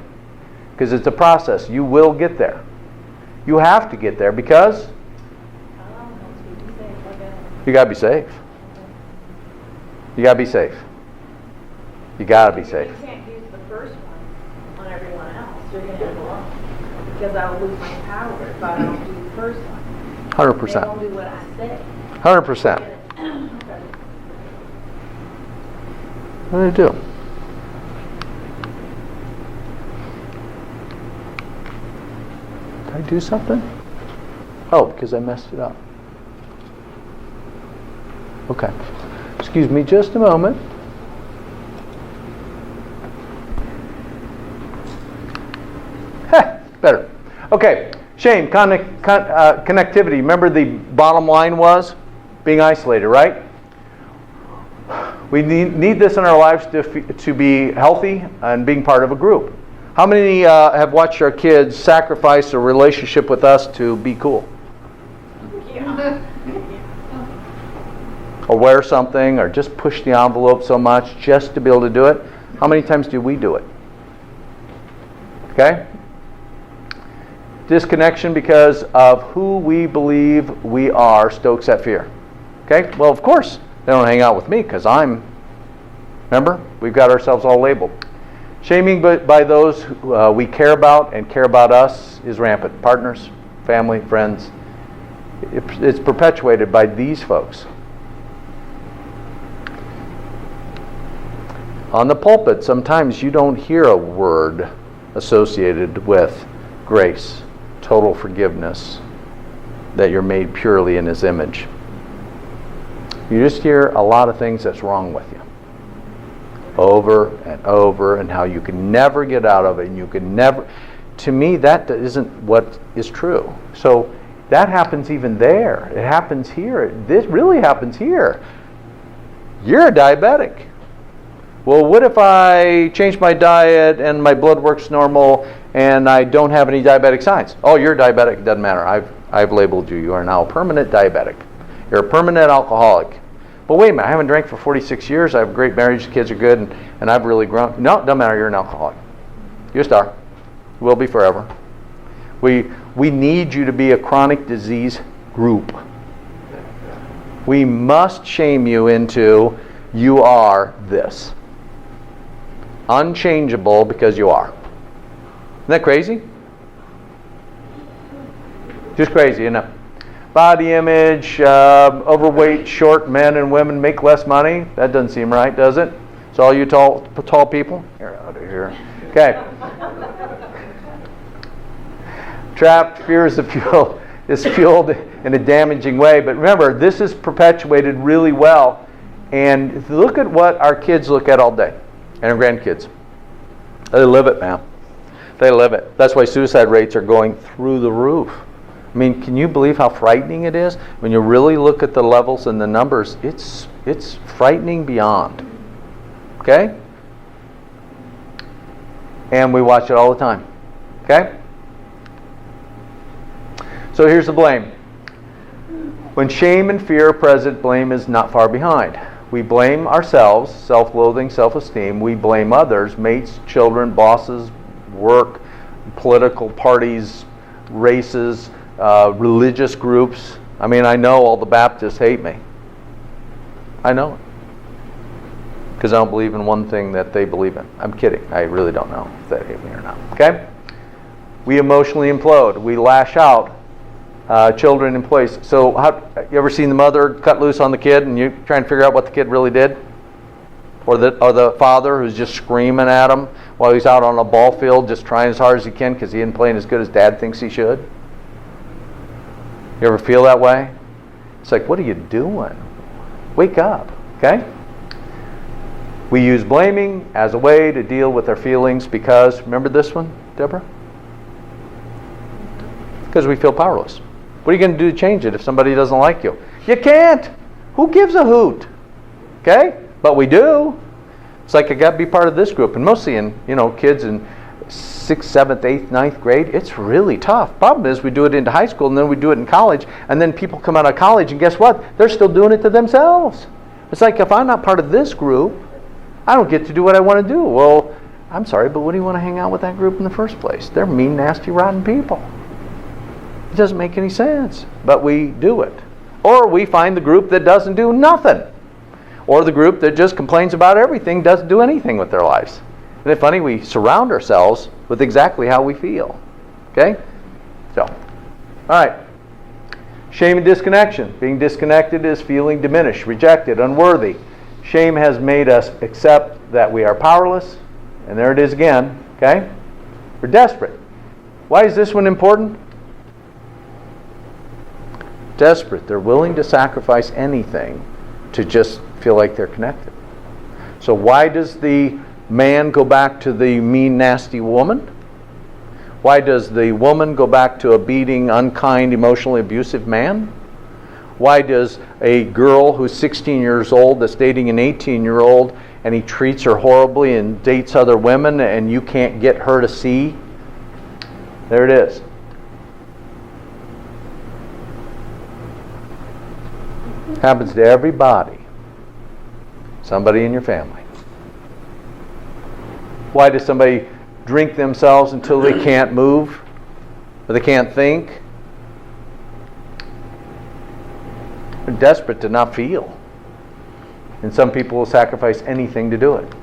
Because it's a process. You will get there. You have to get there because you got to be safe. You got to be safe. You got to be safe. You can't use the first one on everyone else. You're going to end alone. Because I will lose my power if I don't do the first one. 100%. They won't do what I say. 100%. Okay. What do you do? Did I do something? Oh, because I messed it up. Okay. Excuse me just a moment. Better. Okay. Shame, connectivity. Remember the bottom line was being isolated, right? We need this in our lives to be healthy and being part of a group. How many have watched our kids sacrifice a relationship with us to be cool? Yeah. Or wear something, or just push the envelope so much just to be able to do it? How many times do we do it? Okay? Disconnection because of who we believe we are stokes that fear. Okay? Well, of course, they don't hang out with me because remember? We've got ourselves all labeled. Shaming by those who we care about and care about us is rampant. Partners, family, friends. It's perpetuated by these folks. On the pulpit, sometimes you don't hear a word associated with grace, total forgiveness, that you're made purely in His image. You just hear a lot of things that's wrong with you. Over and over, and how you can never get out of it, and you can never... To me, that isn't what is true. So that happens even there. It happens here. This really happens here. You're a diabetic. Well, what if I change my diet and my blood works normal and I don't have any diabetic signs? Oh, you're diabetic. It doesn't matter. I've labeled you. You are now a permanent diabetic. You're a permanent alcoholic. But wait a minute. I haven't drank for 46 years. I have a great marriage. The kids are good. And I've really grown. No, it doesn't matter. You're an alcoholic. You're a star. You will be forever. We need you to be a chronic disease group. We must shame you into you are this. Unchangeable because you are. Isn't that crazy? Just crazy, isn't it? Body image, overweight, short men and women make less money. That doesn't seem right, does it? So all you tall people, you're out of here. Okay. Trapped fear is fueled in a damaging way. But remember, this is perpetuated really well. And look at what our kids look at all day. And our grandkids. They live it, man. They live it. That's why suicide rates are going through the roof. I mean, can you believe how frightening it is? When you really look at the levels and the numbers, it's frightening beyond. Okay? And we watch it all the time. Okay? So here's the blame. When shame and fear are present, blame is not far behind. We blame ourselves, self-loathing, self-esteem. We blame others, mates, children, bosses, work, political parties, races, religious groups. I mean, I know all the Baptists hate me. I know it. Because I don't believe in one thing that they believe in. I'm kidding. I really don't know if they hate me or not. Okay? We emotionally implode. We lash out. Children in place. So, you ever seen the mother cut loose on the kid and you try and figure out what the kid really did? Or the father who's just screaming at him while he's out on a ball field just trying as hard as he can because he isn't playing as good as dad thinks he should? You ever feel that way? It's like, what are you doing? Wake up, okay? We use blaming as a way to deal with our feelings because, remember this one, Deborah? Because we feel powerless. What are you going to do to change it if somebody doesn't like you? You can't. Who gives a hoot? Okay? But we do. It's like I got to be part of this group. And mostly in, kids in 6th, 7th, 8th, 9th grade, it's really tough. Problem is we do it into high school and then we do it in college. And then people come out of college and guess what? They're still doing it to themselves. It's like if I'm not part of this group, I don't get to do what I want to do. Well, I'm sorry, but what do you want to hang out with that group in the first place? They're mean, nasty, rotten people. It doesn't make any sense, but we do it. Or we find the group that doesn't do nothing. Or the group that just complains about everything, doesn't do anything with their lives. Isn't it funny? We surround ourselves with exactly how we feel. Okay? So, all right. Shame and disconnection. Being disconnected is feeling diminished, rejected, unworthy. Shame has made us accept that we are powerless. And there it is again. Okay? We're desperate. Why is this one important? Desperate. They're willing to sacrifice anything to just feel like they're connected. So why does the man go back to the mean, nasty woman? Why does the woman go back to a beating, unkind, emotionally abusive man? Why does a girl who's 16 years old that's dating an 18-year-old and he treats her horribly and dates other women and you can't get her to see? There it is. Happens to everybody. Somebody in your family. Why does somebody drink themselves until they can't move? Or they can't think? They're desperate to not feel. And some people will sacrifice anything to do it.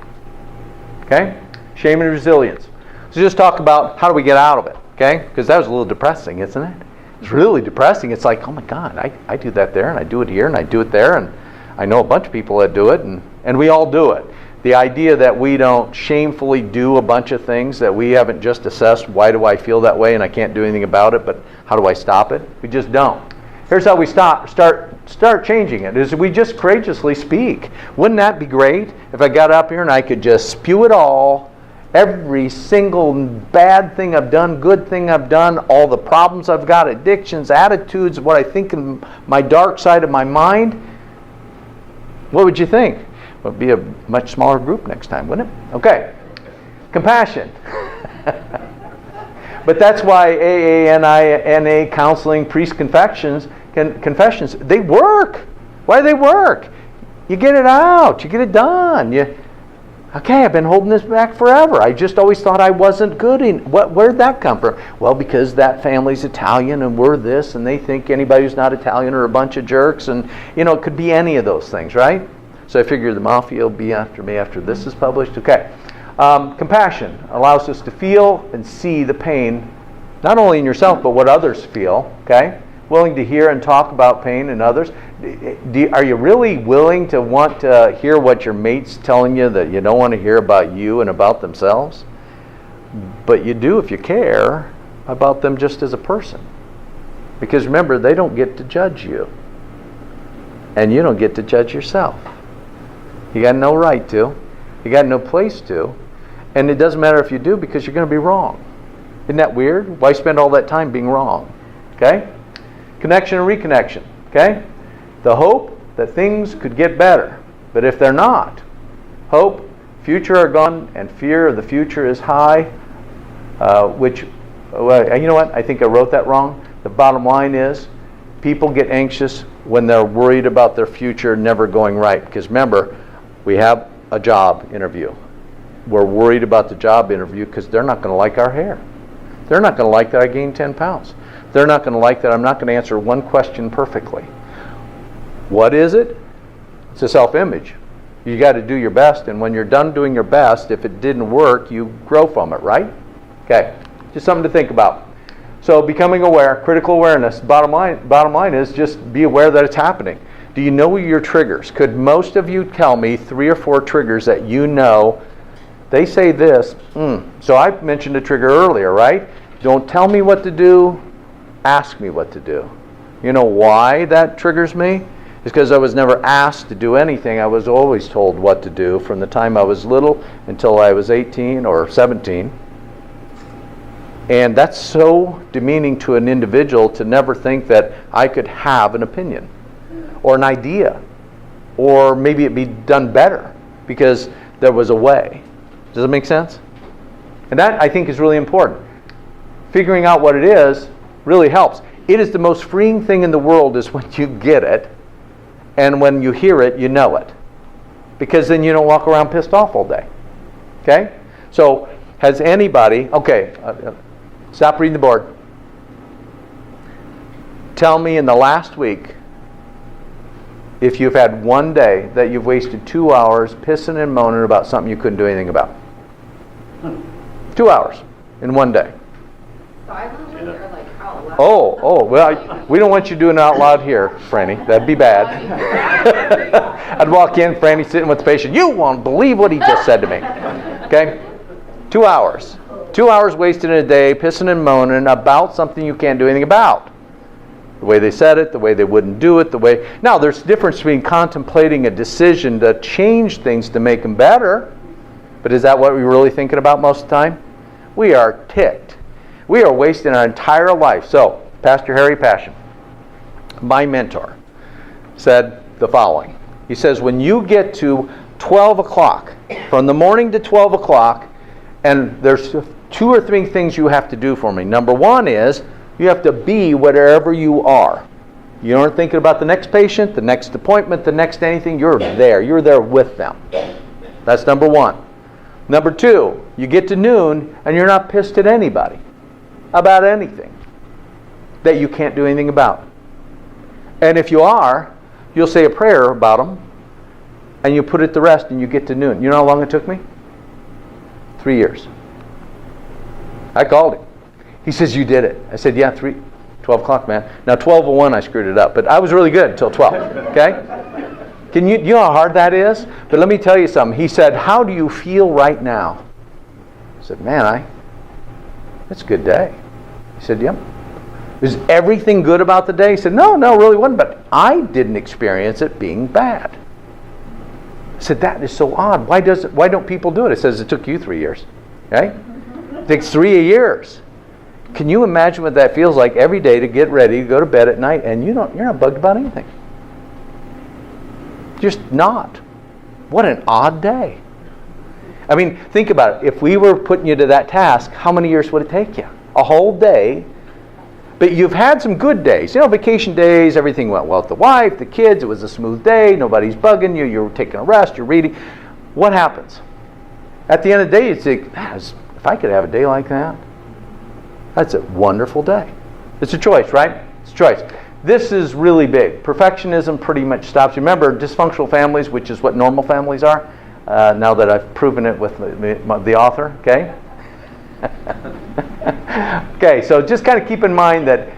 Okay? Shame and resilience. So just talk about how do we get out of it. Okay? Because that was a little depressing, isn't it? It's really depressing. It's like, oh my God, I do that there, and I do it here, and I do it there, and I know a bunch of people that do it, and we all do it. The idea that we don't shamefully do a bunch of things that we haven't just assessed, why do I feel that way and I can't do anything about it, but how do I stop it? We just don't. Here's how we start changing it, is we just courageously speak. Wouldn't that be great if I got up here and I could just spew it all, every single bad thing I've done, good thing I've done, all the problems I've got, addictions, attitudes, what I think in my dark side of my mind? What would you think? It would be a much smaller group next time, wouldn't it? Okay. Compassion. But that's why AA, NA, counseling, priest confessions, they work. Why do they work? You get it out. You get it done. Okay, I've been holding this back forever. I just always thought I wasn't good. Where'd that come from? Well, because that family's Italian and we're this, and they think anybody who's not Italian are a bunch of jerks, and it could be any of those things, right? So I figure the mafia will be after me after this is published. Okay. Compassion allows us to feel and see the pain, not only in yourself, but what others feel. Okay? Willing to hear and talk about pain in others. Are you really willing to want to hear what your mate's telling you that you don't want to hear about you and about themselves? But you do if you care about them just as a person. Because remember, they don't get to judge you. And you don't get to judge yourself. You got no right to. You got no place to. And it doesn't matter if you do, because you're going to be wrong. Isn't that weird? Why spend all that time being wrong? Okay? Connection and reconnection. Okay? The hope that things could get better. But if they're not, hope, future are gone, and fear of the future is high, which, well, you know what? I think I wrote that wrong. The bottom line is, people get anxious when they're worried about their future never going right. Because remember, we have a job interview. We're worried about the job interview because they're not going to like our hair. They're not going to like that I gained 10 pounds. They're not going to like that I'm not going to answer one question perfectly. What is it? It's a self-image. You got to do your best, and when you're done doing your best, if it didn't work, you grow from it, right? Okay, just something to think about. So becoming aware, critical awareness, bottom line is just be aware that it's happening. Do you know your triggers? Could most of you tell me 3 or 4 triggers that you know? They say this. So I mentioned a trigger earlier, right? Don't tell me what to do, ask me what to do. You know why that triggers me? It's because I was never asked to do anything. I was always told what to do from the time I was little until I was 18 or 17. And that's so demeaning to an individual to never think that I could have an opinion or an idea, or maybe it'd be done better because there was a way. Does that make sense? And that, I think, is really important. Figuring out what it is really helps. It is the most freeing thing in the world is when you get it, and when you hear it, you know it. Because then you don't walk around pissed off all day. Okay? So, has anybody... Okay, stop reading the board. Tell me in the last week if you've had one day that you've wasted 2 hours pissing and moaning about something you couldn't do anything about. 2 hours in one day. Silently or like out loud? Oh, well, we don't want you doing it out loud here, Franny. That'd be bad. I'd walk in, Franny sitting with the patient. You won't believe what he just said to me. Okay? 2 hours. 2 hours wasted in a day pissing and moaning about something you can't do anything about. The way they said it, the way they wouldn't do it, the way... Now, there's a difference between contemplating a decision to change things to make them better. But is that what we're really thinking about most of the time? We are ticked. We are wasting our entire life. So, Pastor Harry Passion, my mentor, said the following. He says, when you get to 12 o'clock, from the morning to 12 o'clock, and there's 2 or 3 things you have to do for me. Number 1 is, you have to be wherever you are. You aren't thinking about the next patient, the next appointment, the next anything. You're there. You're there with them. That's number 1. Number 2, you get to noon and you're not pissed at anybody about anything that you can't do anything about. And if you are, you'll say a prayer about them and you put it to rest and you get to noon. You know how long it took me? 3 years. I called him. He says, you did it. I said, yeah, 12 o'clock, man. Now, 12:01, I screwed it up. But I was really good until 12. Okay? You know how hard that is? But let me tell you something. He said, how do you feel right now? I said, man, it's a good day. He said, yep. Is everything good about the day? He said, no, really wasn't. But I didn't experience it being bad. I said, that is so odd. Why don't people do it? It says it took you 3 years. Okay? It takes 3 years. Can you imagine what that feels like every day to get ready to go to bed at night and you're not bugged about anything? Just not. What an odd day. I mean, think about it. If we were putting you to that task, how many years would it take you? A whole day. But you've had some good days. You know, vacation days, everything went well with the wife, the kids, it was a smooth day, nobody's bugging you, you're taking a rest, you're reading. What happens? At the end of the day, you think, man, if I could have a day like that, that's a wonderful day. It's a choice, right? It's a choice. This is really big. Perfectionism pretty much stops. Remember, dysfunctional families, which is what normal families are, now that I've proven it with the author, okay? Okay, so just kind of keep in mind that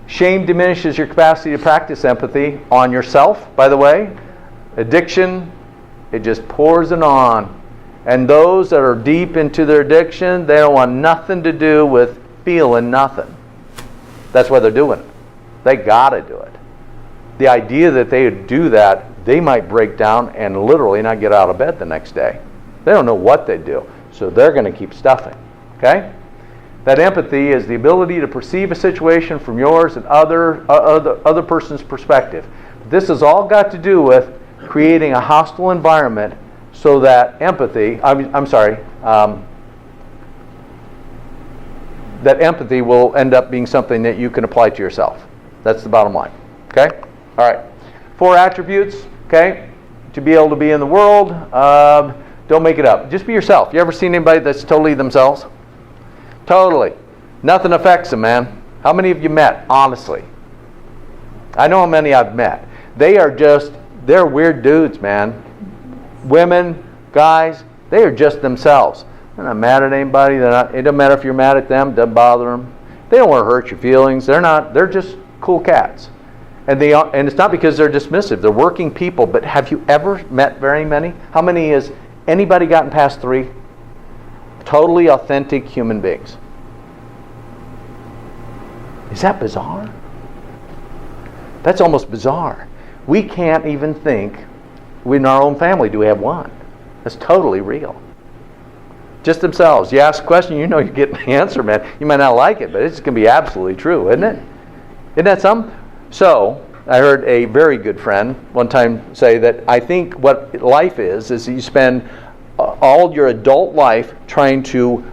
shame diminishes your capacity to practice empathy on yourself, by the way. Addiction, it just pours it on. And those that are deep into their addiction, they don't want nothing to do with feeling nothing. That's why they're doing it. They gotta do it. The idea that they would do that, they might break down and literally not get out of bed the next day. They don't know what they do. So they're going to keep stuffing. Okay? That empathy is the ability to perceive a situation from yours and other person's perspective. This has all got to do with creating a hostile environment so that that empathy will end up being something that you can apply to yourself. That's the bottom line. Okay? All right. 4 attributes, okay, to be able to be in the world. Don't make it up. Just be yourself. You ever seen anybody that's totally themselves? Totally. Nothing affects them, man. How many of you met, honestly? I know how many I've met. They're weird dudes, man. Women, guys, they are just themselves. They're not mad at anybody. It doesn't matter if you're mad at them. It doesn't bother them. They don't want to hurt your feelings. They're just cool cats. And it's not because they're dismissive. They're working people. But have you ever met very many? How many has anybody gotten past 3? Totally authentic human beings. Is that bizarre? That's almost bizarre. We can't even think in our own family do we have one. That's totally real. Just themselves. You ask a question, you know you're getting the answer, man. You might not like it, but it's going to be absolutely true, isn't it? Isn't that something? So, I heard a very good friend one time say that I think what life is you spend all your adult life trying to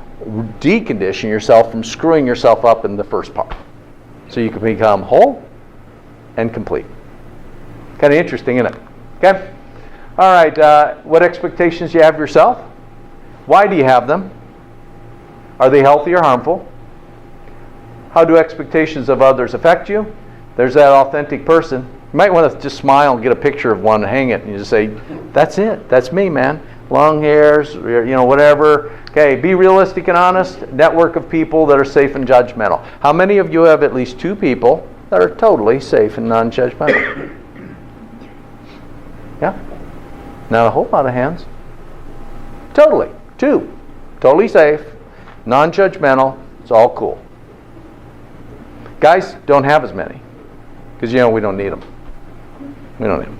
decondition yourself from screwing yourself up in the first part. So you can become whole and complete. Kind of interesting, isn't it? Okay? All right, what expectations do you have of yourself? Why do you have them? Are they healthy or harmful? How do expectations of others affect you? There's that authentic person. You might want to just smile and get a picture of one and hang it and you just say, that's it. That's me, man. Long hairs, whatever. Okay, be realistic and honest. Network of people that are safe and judgmental. How many of you have at least 2 people that are totally safe and non-judgmental? Yeah? Not a whole lot of hands. Totally. 2. Totally safe, non-judgmental. It's all cool. Guys don't have as many because we don't need them. We don't need them.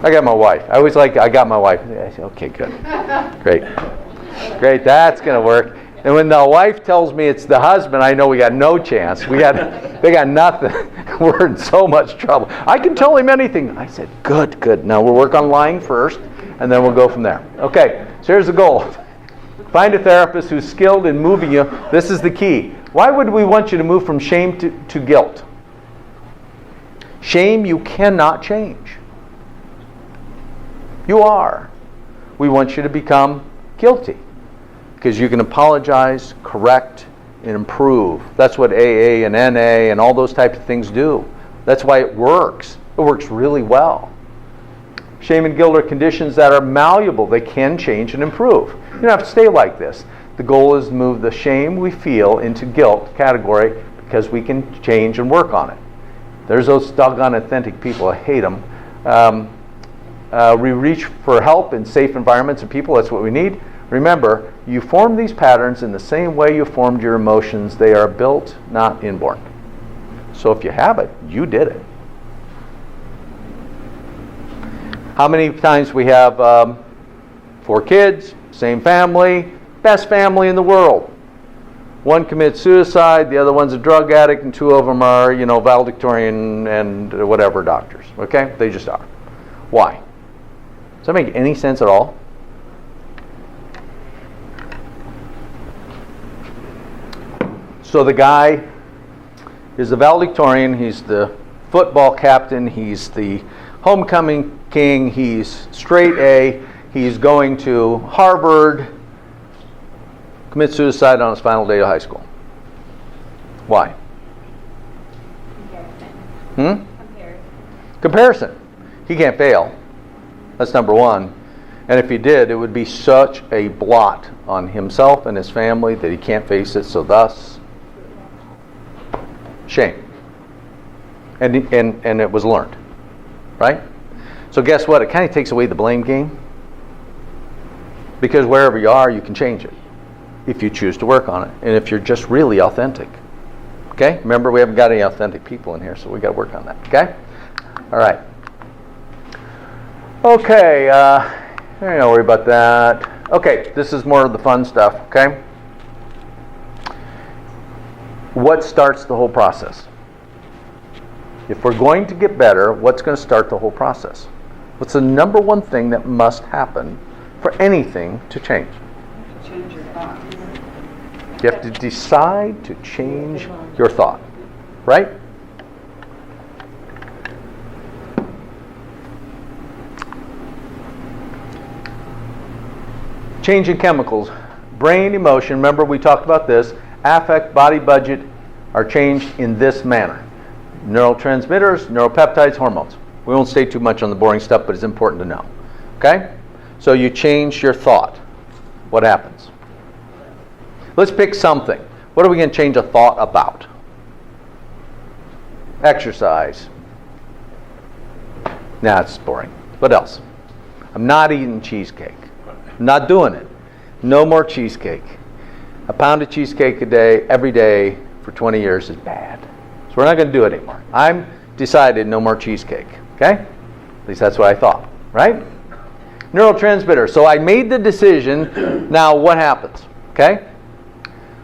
I got my wife. I got my wife. I say, okay, good. Great, that's going to work. And when the wife tells me it's the husband, I know we got no chance. They got nothing. We're in so much trouble. I can tell him anything. I said, good. Now we'll work on lying first, and then we'll go from there. Okay, so here's the goal. Find a therapist who's skilled in moving you. This is the key. Why would we want you to move from shame to guilt? Shame you cannot change. You are. We want you to become guilty because you can apologize, correct, and improve. That's what AA and NA and all those types of things do. That's why it works. It works really well. Shame and guilt are conditions that are malleable. They can change and improve. You don't have to stay like this. The goal is to move the shame we feel into guilt category because we can change and work on it. There's those doggone authentic people. I hate them. We reach for help in safe environments and people. That's what we need. Remember, you form these patterns in the same way you formed your emotions. They are built, not inborn. So if you have it, you did it. How many times we have 4 kids, same family, best family in the world. One commits suicide, the other one's a drug addict, and 2 of them are, valedictorian and whatever doctors. Okay? They just are. Why? Does that make any sense at all? So the guy is the valedictorian, he's the football captain, he's the homecoming king, he's straight A, he's going to Harvard, commits suicide on his final day of high school. Why? Comparison. He can't fail. That's number 1. And if he did, it would be such a blot on himself and his family that he can't face it. So thus, shame. And it was learned. Right? So guess what? It kind of takes away the blame game. Because wherever you are, you can change it. If you choose to work on it. And if you're just really authentic. Okay? Remember, we haven't got any authentic people in here, so we got to work on that. Okay? All right. Okay, don't worry about that. Okay, this is more of the fun stuff, okay? What starts the whole process? If we're going to get better, what's going to start the whole process? What's the number one thing that must happen for anything to change? Change your thoughts. You have to decide to change your thought, right? Changing chemicals, brain, emotion, remember we talked about this, affect, body budget are changed in this manner. Neurotransmitters, neuropeptides, hormones. We won't stay too much on the boring stuff, but it's important to know. Okay? So you change your thought. What happens? Let's pick something. What are we going to change a thought about? Exercise. Nah, it's boring. What else? I'm not eating cheesecake. I'm not doing it. No more cheesecake. A pound of cheesecake a day, every day, for 20 years is bad. So we're not going to do it anymore. I'm decided no more cheesecake. Okay? At least that's what I thought. Right? Neurotransmitter. So I made the decision. Now what happens? Okay?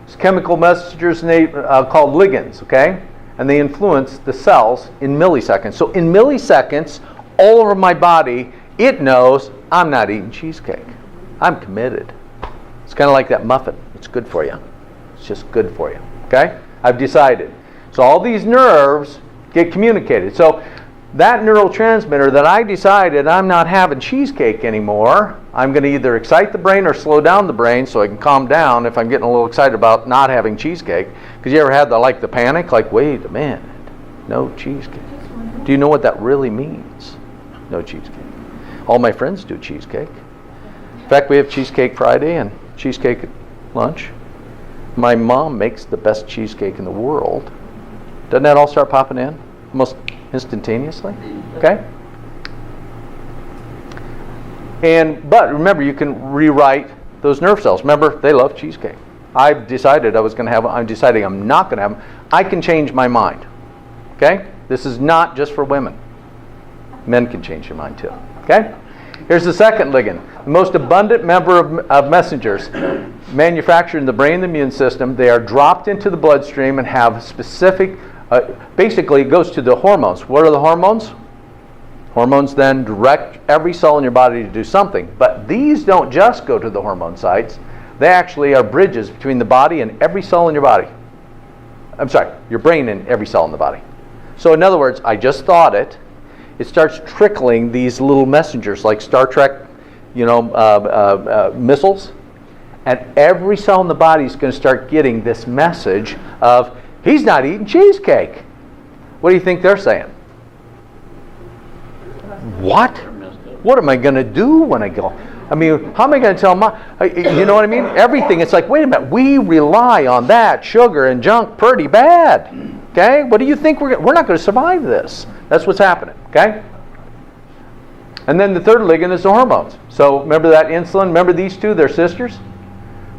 It's chemical messengers called ligands. Okay? And they influence the cells in milliseconds. So in milliseconds, all over my body, it knows I'm not eating cheesecake. I'm committed. It's kind of like that muffin. It's good for you. It's just good for you. Okay? I've decided. So all these nerves get communicated. So that neurotransmitter that I decided I'm not having cheesecake anymore, I'm going to either excite the brain or slow down the brain so I can calm down if I'm getting a little excited about not having cheesecake. Because you ever had the panic? Like, wait a minute. No cheesecake. Do you know what that really means? No cheesecake. All my friends do cheesecake. In fact, we have Cheesecake Friday and cheesecake at lunch. My mom makes the best cheesecake in the world. Doesn't that all start popping in almost instantaneously? Okay? But remember, you can rewrite those nerve cells. Remember, they love cheesecake. I've decided I'm deciding I'm not going to have them. I can change my mind. Okay? This is not just for women. Men can change their mind too. Okay? Here's the second ligand. The most abundant member of messengers manufactured in the brain and the immune system. They are dropped into the bloodstream and have specific, basically it goes to the hormones. What are the hormones? Hormones then direct every cell in your body to do something. But these don't just go to the hormone sites. They actually are bridges between the body and every cell in your body. I'm sorry, your brain and every cell in the body. So in other words, I just thought it. It starts trickling these little messengers like Star Trek, missiles. And every cell in the body is going to start getting this message of, he's not eating cheesecake. What do you think they're saying? What? What am I going to do when I go? I mean, how am I going to tell you know what I mean? Everything. It's like, wait a minute. We rely on that sugar and junk pretty bad. Okay? What do you think? We're not going to survive this. That's what's happening. Okay? And then the third ligand is the hormones. So remember that insulin? Remember these two? They're sisters.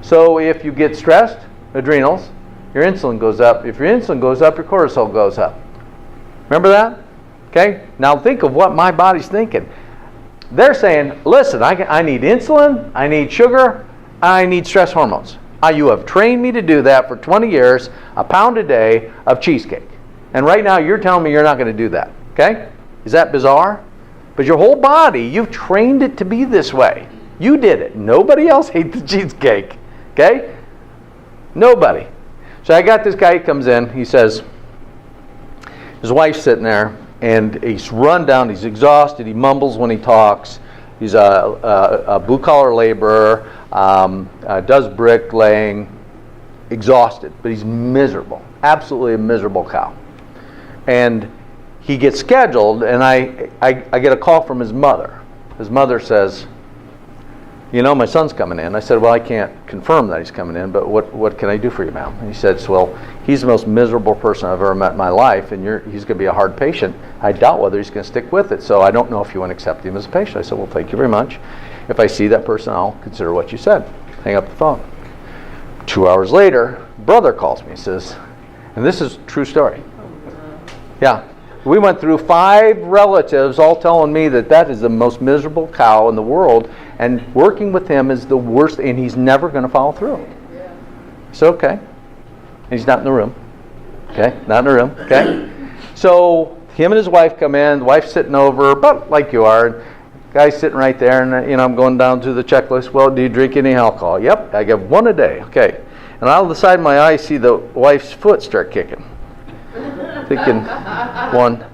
So if you get stressed, adrenals, your insulin goes up. If your insulin goes up, your cortisol goes up. Remember that? Okay? Now think of what my body's thinking. They're saying, listen, I need insulin, I need sugar, I need stress hormones. You have trained me to do that for 20 years, a pound a day of cheesecake. And right now you're telling me you're not going to do that. Okay? Is that bizarre? But your whole body, you've trained it to be this way. You did it. Nobody else ate the cheesecake. Okay? Nobody. So I got this guy, he comes in, he says, his wife's sitting there, and he's run down, he's exhausted, he mumbles when he talks. He's a blue-collar laborer, does bricklaying, exhausted, but he's miserable, absolutely a miserable cow. And he gets scheduled, and I get a call from his mother. His mother says, my son's coming in. I said, well, I can't confirm that he's coming in, but what can I do for you, ma'am? And he said, well, he's the most miserable person I've ever met in my life, and he's going to be a hard patient. I doubt whether he's going to stick with it, so I don't know if you want to accept him as a patient. I said, well, thank you very much. If I see that person, I'll consider what you said. Hang up the phone. 2 hours later, brother calls me and says, and this is a true story. Yeah. We went through 5 relatives all telling me that is the most miserable cow in the world, and working with him is the worst, and he's never going to follow through. So, okay. He's not in the room. Okay, not in the room. Okay. So him and his wife come in. The wife's sitting over, about like you are. And guy's sitting right there, and I'm going down through the checklist. Well, do you drink any alcohol? Yep, I get 1 a day. Okay. And out of the side of my eye, I see the wife's foot start kicking. Thinking 1.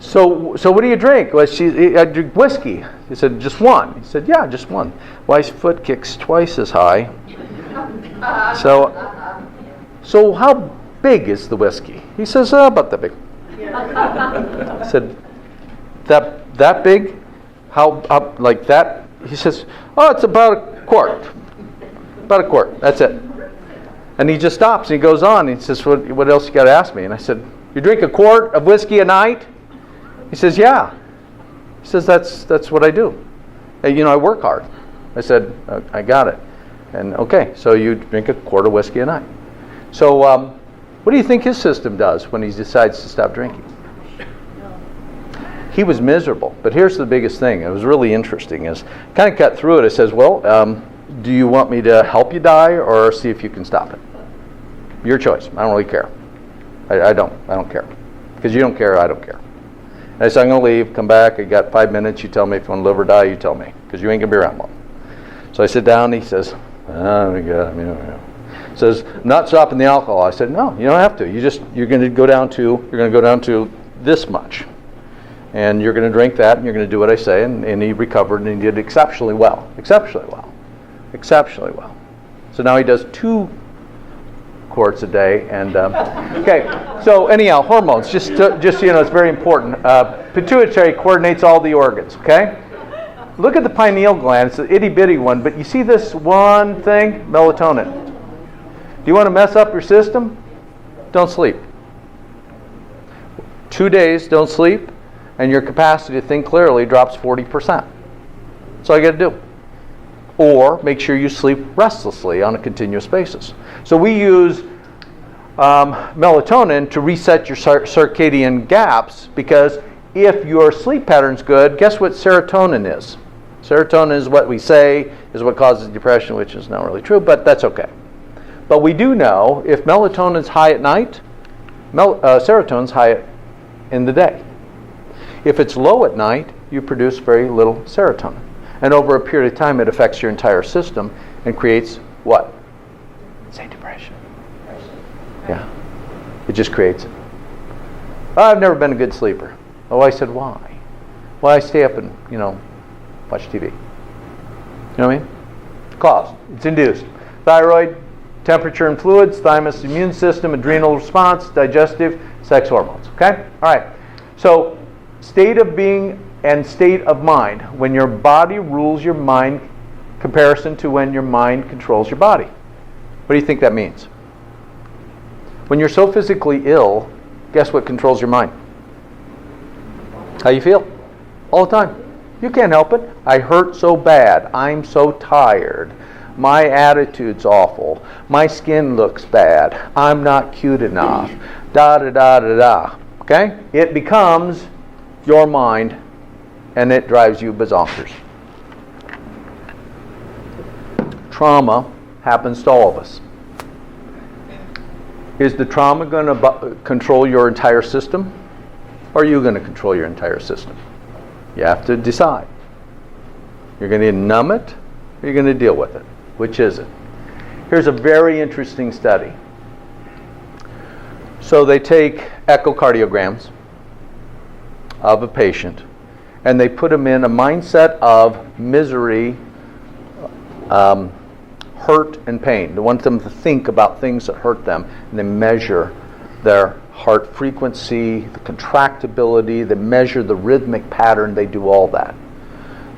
So what do you drink? Well, I drink whiskey. He said, just 1. He said, yeah, just 1. Wife's foot kicks twice as high. So how big is the whiskey? He says, about that big. I said, that big? How like that? He says, oh, it's about a quart. About a quart. That's it. And he just stops and he goes on. He says, what else you got to ask me? And I said, you drink a quart of whiskey a night? He says, yeah. He says, that's what I do. And, I work hard. I said, I got it. And okay, so you drink a quart of whiskey a night. So what do you think his system does when he decides to stop drinking? He was miserable. But here's the biggest thing. It was really interesting. Is kind of cut through it. It says, well, do you want me to help you die or see if you can stop it? Your choice. I don't really care. I don't care. Because you don't care, I don't care. And I said, I'm going to leave, come back, I got 5 minutes, you tell me if you want to live or die, you tell me. Because you ain't going to be around long. So I sit down, and he says, oh my God, says, not stopping the alcohol. I said, no, you don't have to. You're going to go down to this much. And you're going to drink that, and you're going to do what I say. And he recovered, and he did exceptionally well. Exceptionally well. Exceptionally well. So now he does 2 quarts a day. And okay, so anyhow, hormones. Just it's very important. Pituitary coordinates all the organs. Okay, look at the pineal gland. It's an itty bitty one, but you see this one thing, melatonin. Do you want to mess up your system? Don't sleep. 2 days, don't sleep, and your capacity to think clearly drops 40%. That's all you got to do. Or make sure you sleep restlessly on a continuous basis. So we use melatonin to reset your circadian gaps, because if your sleep pattern's good, guess what serotonin is? Serotonin is what we say is what causes depression, which is not really true, but that's okay. But we do know if melatonin's high at night, serotonin's high in the day. If it's low at night, you produce very little serotonin. And over a period of time, it affects your entire system and creates what? Say depression. Yeah. It just creates it. Oh, I've never been a good sleeper. Oh, I said, why? Well, I stay up and, watch TV. You know what I mean? Cause. It's induced. Thyroid, temperature and fluids, thymus, immune system, adrenal response, digestive, sex hormones. Okay? All right. So, state of being and state of mind. When your body rules your mind, comparison to when your mind controls your body. What do you think that means? When you're so physically ill, guess what controls your mind? How you feel? All the time. You can't help it. I hurt so bad. I'm so tired. My attitude's awful. My skin looks bad. I'm not cute enough. Da da da da da. Okay? It becomes your mind, and it drives you bazonkers. Trauma happens to all of us. Is the trauma going to control your entire system? Or are you going to control your entire system? You have to decide. You're going to numb it, or you're going to deal with it. Which is it? Here's a very interesting study. So they take echocardiograms of a patient, and they put them in a mindset of misery, hurt, and pain. They want them to think about things that hurt them, and they measure their heart frequency, the contractibility, they measure the rhythmic pattern, they do all that.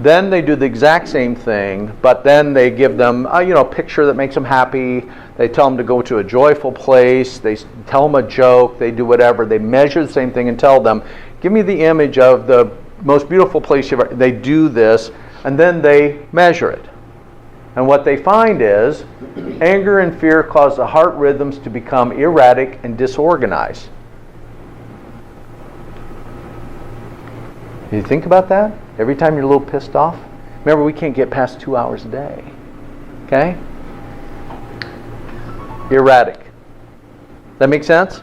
Then they do the exact same thing, but then they give them a picture that makes them happy. They tell them to go to a joyful place. They tell them a joke. They do whatever. They measure the same thing and tell them, give me the image of the most beautiful place you've ever. They do this, and then they measure it. And what they find is anger and fear cause the heart rhythms to become erratic and disorganized. You think about that? Every time you're a little pissed off? Remember, we can't get past 2 hours a day. Okay? Erratic. That make sense?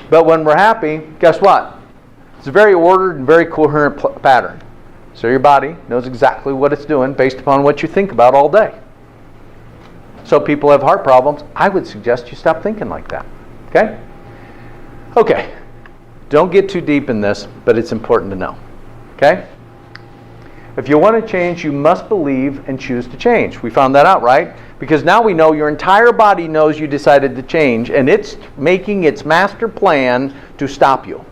But when we're happy, guess what? It's a very ordered and very coherent pattern. So your body knows exactly what it's doing based upon what you think about all day. So people have heart problems. I would suggest you stop thinking like that. Okay? Okay. Don't get too deep in this, but it's important to know. Okay? If you want to change, you must believe and choose to change. We found that out, right? Because now we know your entire body knows you decided to change, and it's making its master plan to stop you.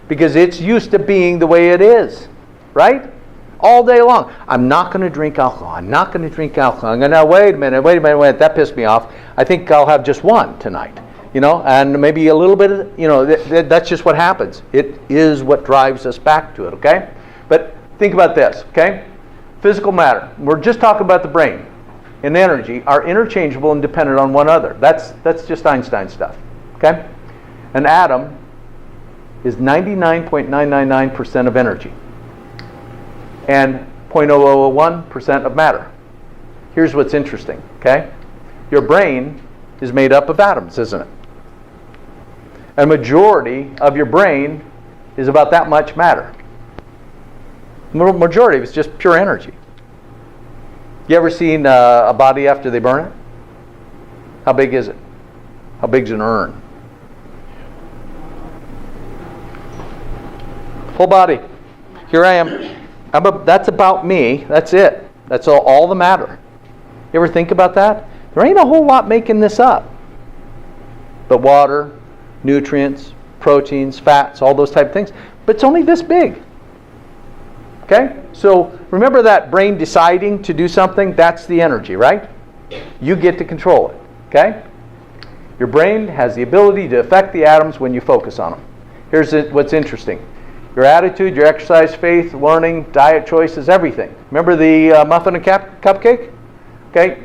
Because it's used to being the way it is. Right? All day long. I'm not going to drink alcohol. I'm not going to drink alcohol. I'm going to, wait a minute, that pissed me off. I think I'll have just one tonight. And maybe a little bit of, that's just what happens. It is what drives us back to it, okay? But think about this, okay? Physical matter. We're just talking about the brain and energy are interchangeable and dependent on one another. That's just Einstein stuff, okay? An atom is 99.999% of energy and 0.0001% of matter. Here's what's interesting, okay? Your brain is made up of atoms, isn't it? A majority of your brain is about that much matter. Majority of it's just pure energy. You ever seen a body after they burn it? How big is it? How big's an urn? Whole body. Here I am. That's about me. That's it. That's all the matter. You ever think about that? There ain't a whole lot making this up. But water, nutrients, proteins, fats, all those type of things. But it's only this big. Okay? So remember that brain deciding to do something? That's the energy, right? You get to control it. Okay? Your brain has the ability to affect the atoms when you focus on them. Here's what's interesting. Your attitude, your exercise, faith, learning, diet choices, everything. Remember the muffin and cupcake? Okay?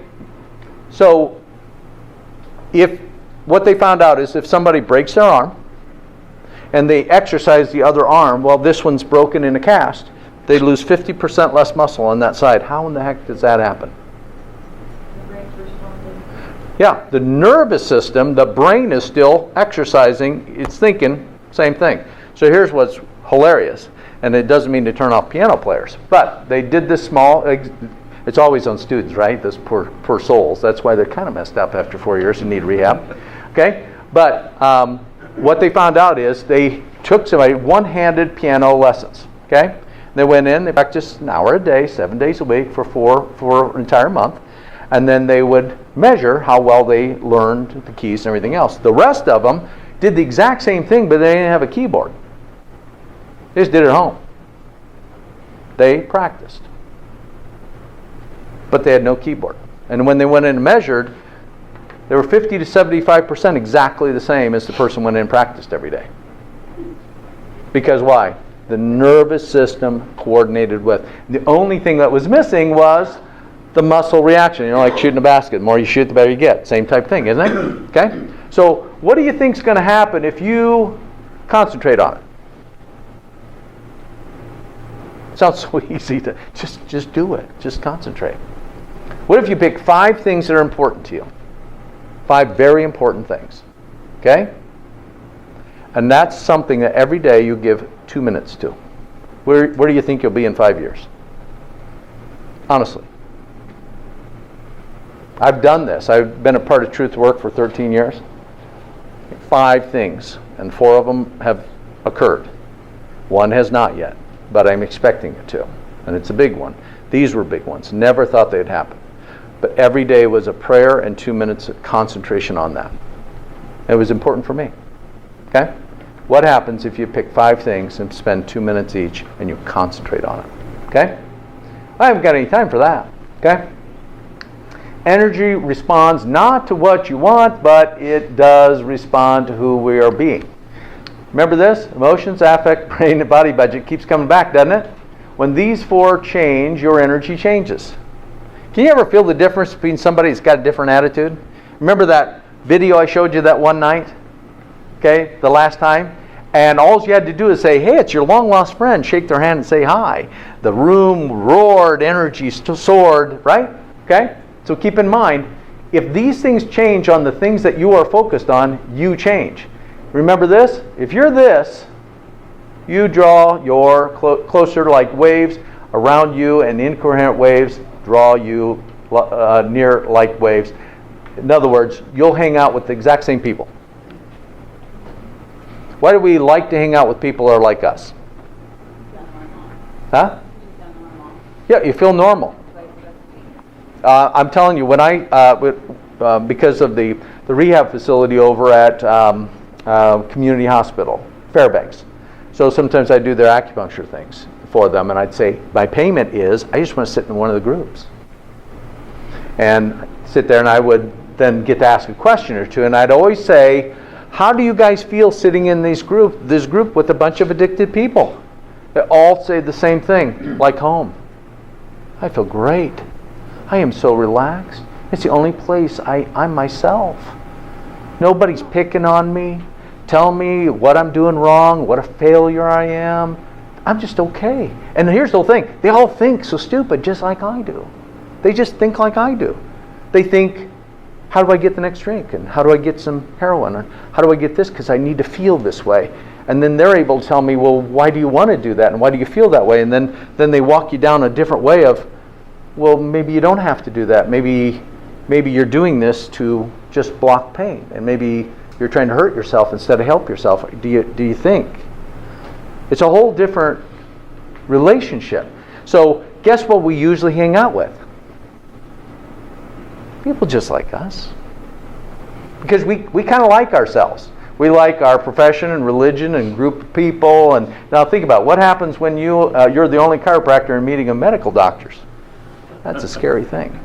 So if what they found out is if somebody breaks their arm and they exercise the other arm, well, this one's broken in a cast, they lose 50% less muscle on that side. How in the heck does that happen? The brain's responding. Yeah, the nervous system, the brain is still exercising, it's thinking, same thing. So here's what's hilarious, and it doesn't mean to turn off piano players, but they did this small, it's always on students, right? Those poor souls. That's why they're kind of messed up after 4 years and need rehab. Okay? But what they found out is they took somebody one-handed piano lessons. Okay? They went in, they practiced an hour a day, 7 days a week for an entire month, and then they would measure how well they learned the keys and everything else. The rest of them did the exact same thing, but they didn't have a keyboard. They just did it at home. They practiced. But they had no keyboard. And when they went in and measured, they were 50 to 75% exactly the same as the person went in and practiced every day. Because why? The nervous system coordinated with. The only thing that was missing was the muscle reaction. Like shooting a basket. The more you shoot, the better you get. Same type thing, isn't it? Okay? So what do you think is going to happen if you concentrate on it? It sounds so easy to just do it. Just concentrate. What if you pick 5 things that are important to you? 5 very important things. Okay? And that's something that every day you give 2 minutes to. Where do you think you'll be in 5 years? Honestly. I've done this. I've been a part of Truth Work for 13 years. 5 things, and 4 of them have occurred. 1 has not yet, but I'm expecting it to. And it's a big one. These were big ones. Never thought they'd happen. But every day was a prayer and 2 minutes of concentration on that. It was important for me. Okay? What happens if you pick 5 things and spend 2 minutes each and you concentrate on it? Okay? I haven't got any time for that. Okay? Energy responds not to what you want, but it does respond to who we are being. Remember this? Emotions, affect, brain, and body budget keeps coming back, doesn't it? When these 4 change, your energy changes. Can you ever feel the difference between somebody that's got a different attitude? Remember that video I showed you that one night? Okay, the last time? And all you had to do is say, hey, it's your long-lost friend. Shake their hand and say hi. The room roared, energy soared, right? Okay? So keep in mind, if these things change on the things that you are focused on, you change. Remember this? If you're this, you draw your closer like waves around you, and incoherent waves draw you near like waves. In other words, you'll hang out with the exact same people. Why do we like to hang out with people that are like us? Huh? Yeah, you feel normal. I'm telling you, when because of the rehab facility over at Community Hospital, Fairbanks. So sometimes I do their acupuncture things for them, and I'd say, my payment is, I just want to sit in one of the groups. And sit there, and I would then get to ask a question or two, and I'd always say, how do you guys feel sitting in this group with a bunch of addicted people? They all say the same thing, like home. I feel great. I am so relaxed. It's the only place I'm myself. Nobody's picking on me, telling me what I'm doing wrong, what a failure I am. I'm just okay. And here's the whole thing. They all think so stupid, just like I do. They just think like I do. They think, how do I get the next drink? And how do I get some heroin? Or how do I get this? Because I need to feel this way. And then they're able to tell me, well, why do you want to do that? And why do you feel that way? And then they walk you down a different way of, well, maybe you don't have to do that. Maybe you're doing this to just block pain. And maybe you're trying to hurt yourself instead of help yourself. Do you think? It's a whole different relationship. So guess what we usually hang out with? People just like us. Because we kind of like ourselves. We like our profession and religion and group of people. And now think about it. What happens when you're the only chiropractor in meeting of medical doctors? That's a scary thing.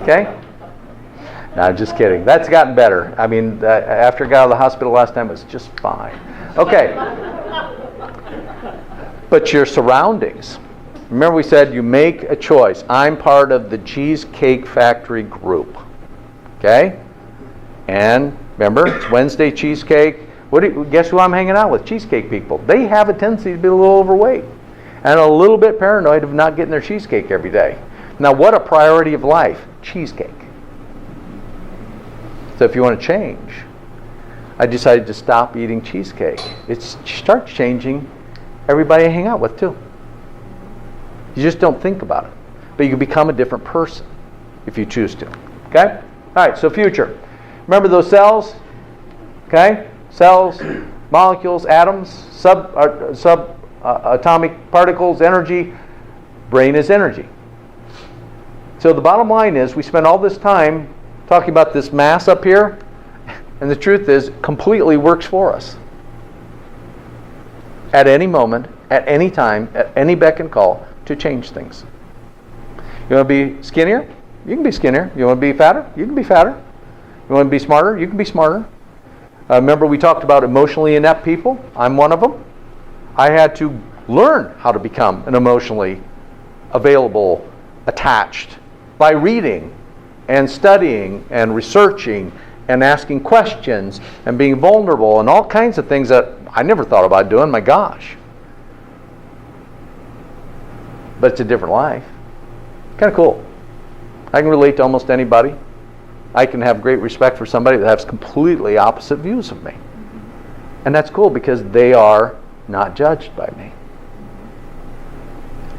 Okay? No, just kidding. That's gotten better. I mean, after I got out of the hospital last time, it was just fine. Okay. But your surroundings. Remember we said you make a choice. I'm part of the Cheesecake Factory group. Okay? And remember, it's Wednesday cheesecake. Guess who I'm hanging out with? Cheesecake people. They have a tendency to be a little overweight and a little bit paranoid of not getting their cheesecake every day. Now, what a priority of life? Cheesecake. So if you want to change, I decided to stop eating cheesecake. It starts changing everybody I hang out with too. You just don't think about it. But you can become a different person if you choose to. Okay? All right, so future. Remember those cells? Okay? Cells, molecules, atoms, subatomic particles, energy. Brain is energy. So the bottom line is we spend all this time talking about this mass up here, and the truth is it completely works for us. At any moment, at any time, at any beck and call, to change things. You want to be skinnier? You can be skinnier. You want to be fatter? You can be fatter. You want to be smarter? You can be smarter. Remember we talked about emotionally inept people? I'm one of them. I had to learn how to become an emotionally available, attached by reading and studying and researching and asking questions and being vulnerable and all kinds of things that I never thought about doing. My gosh. But it's a different life. Kind of cool. I can relate to almost anybody. I can have great respect for somebody that has completely opposite views of me. And that's cool because they are not judged by me.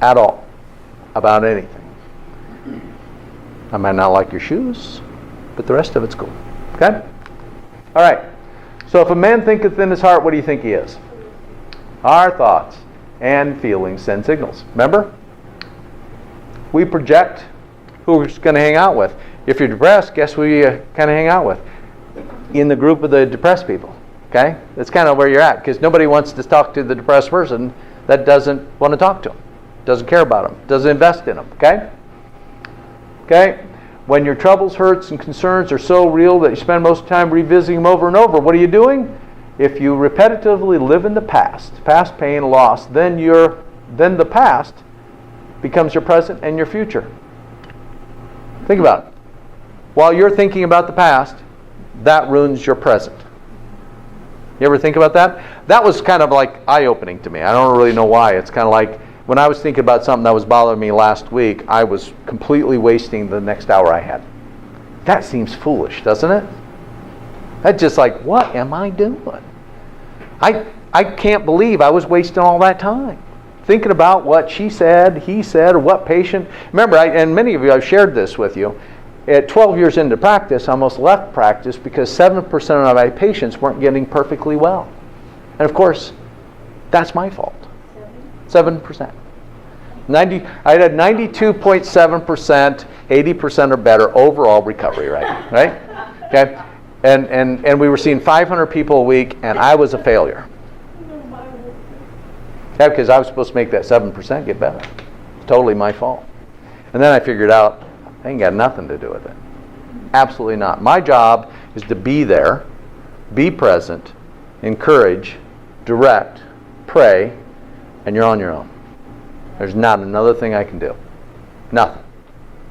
At all. About anything. I might not like your shoes, but the rest of it's cool. Okay? All right. So if a man thinketh in his heart, what do you think he is? Our thoughts and feelings send signals. Remember? We project who we're going to hang out with. If you're depressed, guess who you kind of hang out with? In the group of the depressed people. Okay? That's kind of where you're at, because nobody wants to talk to the depressed person that doesn't want to talk to them, doesn't care about them, doesn't invest in them. Okay? Okay? When your troubles, hurts, and concerns are so real that you spend most of the time revisiting them over and over, what are you doing? If you repetitively live in the past pain, loss, then the past becomes your present and your future. Think about it. While you're thinking about the past, that ruins your present. You ever think about that? That was kind of like eye-opening to me. I don't really know why. It's kind of like when I was thinking about something that was bothering me last week, I was completely wasting the next hour I had. That seems foolish, doesn't it? That's just like, what am I doing? I can't believe I was wasting all that time thinking about what she said, he said, or what patient. Remember, and many of you, I've shared this with you. At 12 years into practice, I almost left practice because 7% of my patients weren't getting perfectly well. And of course, that's my fault. 7%. I had 92.7%, 80% or better overall recovery rate, right? Okay? And we were seeing 500 people a week, and I was a failure. Yeah, because I was supposed to make that 7% get better. It's totally my fault. And then I figured out, I ain't got nothing to do with it. Absolutely not. My job is to be there, be present, encourage, direct, pray, and you're on your own. There's not another thing I can do. Nothing.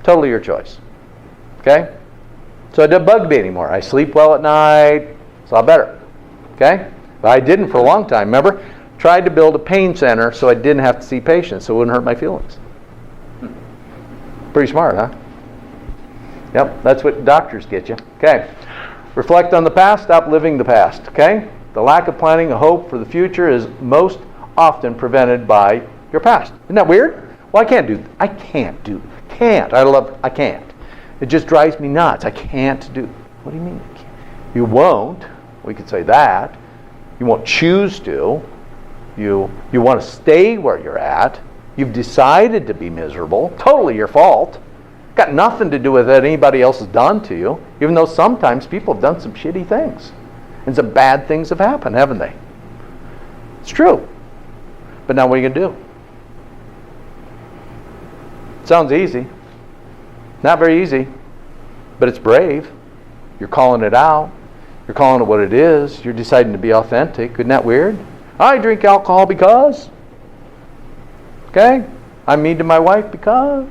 Totally your choice. Okay? So it doesn't bug me anymore. I sleep well at night. It's a lot better. Okay? But I didn't for a long time. Remember? Tried to build a pain center so I didn't have to see patients, so it wouldn't hurt my feelings. Pretty smart, huh? Yep, that's what doctors get you. Okay. Reflect on the past, stop living the past. Okay? The lack of planning a hope for the future is most often prevented by your past. Isn't that weird? Well, I can't. I can't. It just drives me nuts. I can't do. What do you mean? You won't. We could say that. You won't choose to. You want to stay where you're at. You've decided to be miserable. Totally your fault. Got nothing to do with what anybody else has done to you, even though sometimes people have done some shitty things. And some bad things have happened, haven't they? It's true. But now what are you going to do? Sounds easy. Not very easy. But it's brave. You're calling it out. You're calling it what it is. You're deciding to be authentic. Isn't that weird? I drink alcohol because. Okay? I'm mean to my wife because.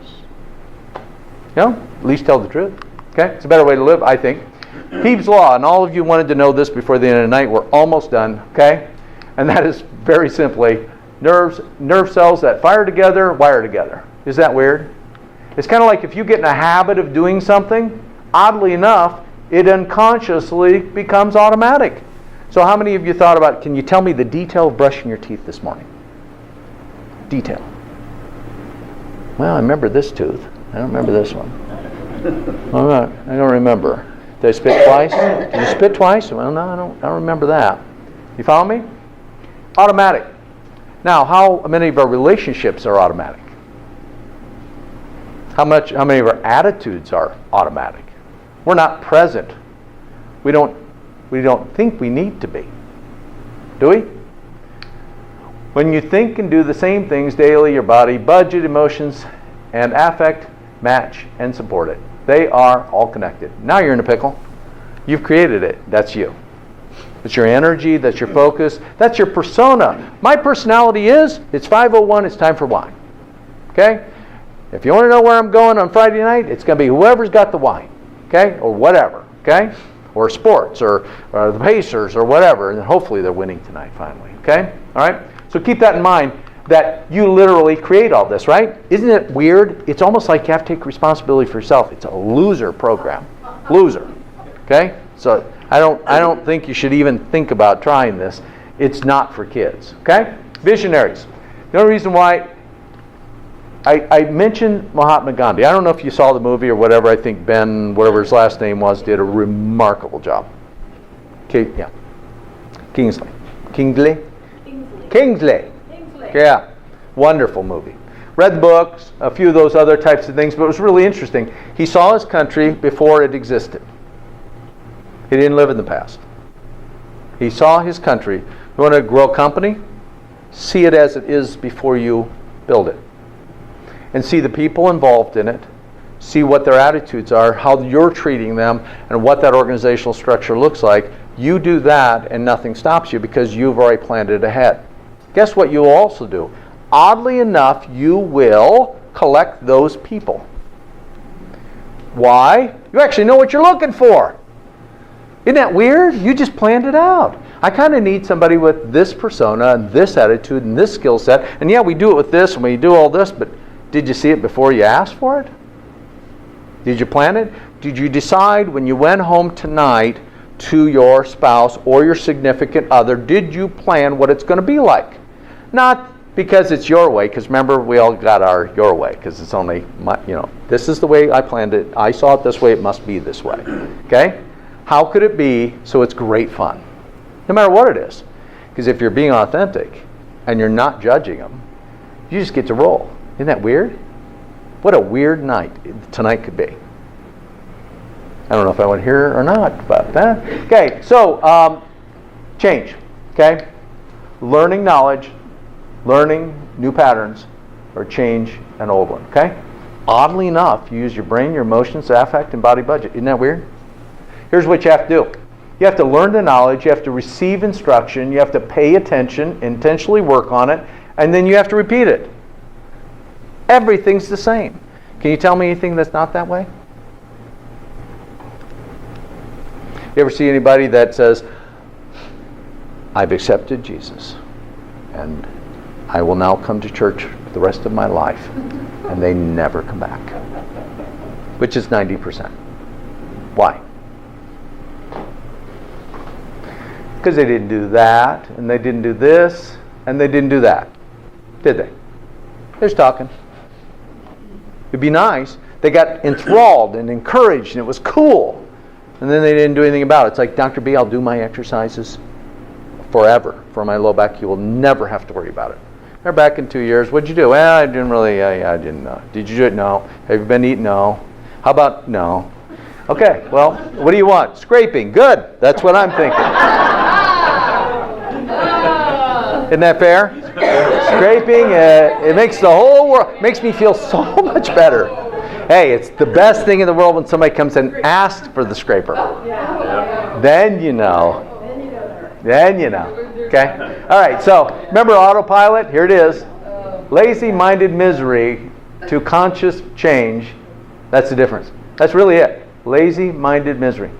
You know, at least tell the truth. Okay? It's a better way to live, I think. Peebles Law, and all of you wanted to know this before the end of the night. We're almost done. Okay? And that is very simply, nerve cells that fire together, wire together. Is that weird? It's kind of like if you get in a habit of doing something, oddly enough, it unconsciously becomes automatic. So how many of you thought about, can you tell me the detail of brushing your teeth this morning? Detail. Well, I remember this tooth. I don't remember this one. All right, I don't remember. Did I spit twice? Did you spit twice? Well, no, I don't remember that. You follow me? Automatic. Now, how many of our relationships are automatic? How many of our attitudes are automatic? We're not present. We don't think we need to be. Do we? When you think and do the same things daily, your body, budget, emotions, and affect match and support it. They are all connected. Now you're in a pickle. You've created it. That's you. That's your energy. That's your focus. That's your persona. My personality is, it's 5:01, it's time for wine. Okay? If you want to know where I'm going on Friday night, it's going to be whoever's got the wine. Okay? Or whatever. Okay? Or sports, or the Pacers, or whatever. And hopefully they're winning tonight finally. Okay? All right? So keep that in mind, that you literally create all this, right? Isn't it weird? It's almost like you have to take responsibility for yourself. It's a loser program. Loser. Okay? So I don't think you should even think about trying this. It's not for kids. Okay? Visionaries. The only reason why I mentioned Mahatma Gandhi. I don't know if you saw the movie or whatever. I think Ben, whatever his last name was, did a remarkable job. Okay, yeah. Kingsley. Yeah. Wonderful movie. Read the books, a few of those other types of things, but it was really interesting. He saw his country before it existed. He didn't live in the past. He saw his country. You want to grow a company? See it as it is before you build it. And see the people involved in it. See what their attitudes are, how you're treating them, and what that organizational structure looks like. You do that and nothing stops you because you've already planned it ahead. Guess what you'll also do? Oddly enough, you will collect those people. Why? You actually know what you're looking for. Isn't that weird? You just planned it out. I kind of need somebody with this persona and this attitude and this skill set. And yeah, we do it with this and we do all this, but did you see it before you asked for it? Did you plan it? Did you decide when you went home tonight to your spouse or your significant other, did you plan what it's going to be like? Not because it's your way, because remember, we all got our your way, because it's only my, this is the way I planned it. I saw it this way, it must be this way. Okay? How could it be so it's great fun? No matter what it is. Because if you're being authentic and you're not judging them, you just get to roll. Isn't that weird? What a weird night tonight could be. I don't know if I want to hear or not about that. Okay, so change. Okay? Learning knowledge, learning new patterns, or change an old one. Okay? Oddly enough, you use your brain, your emotions, affect, and body budget. Isn't that weird? Here's what you have to do. You have to learn the knowledge, you have to receive instruction, you have to pay attention, intentionally work on it, and then you have to repeat it. Everything's the same. Can you tell me anything that's not that way? You ever see anybody that says, I've accepted Jesus and I will now come to church the rest of my life, and they never come back? Which is 90%. Why? Because they didn't do that, and they didn't do this, and they didn't do that. Did they? They're just talking. It'd be nice. They got enthralled and encouraged, and it was cool. And then they didn't do anything about it. It's like, Dr. B, I'll do my exercises forever for my low back. You will never have to worry about it. They're back in 2 years. What'd you do? Well, I didn't really, I didn't know. Did you do it? No. Have you been eating? No. How about no? Okay, well, what do you want? Scraping. Good. That's what I'm thinking. Isn't that fair? Scraping, it makes the whole world, makes me feel so much better. Hey, it's the best thing in the world when somebody comes and asks for the scraper. Then you know. Then you know. Okay? All right, so remember autopilot? Here it is. Lazy-minded misery to conscious change. That's the difference. That's really it. Lazy-minded misery.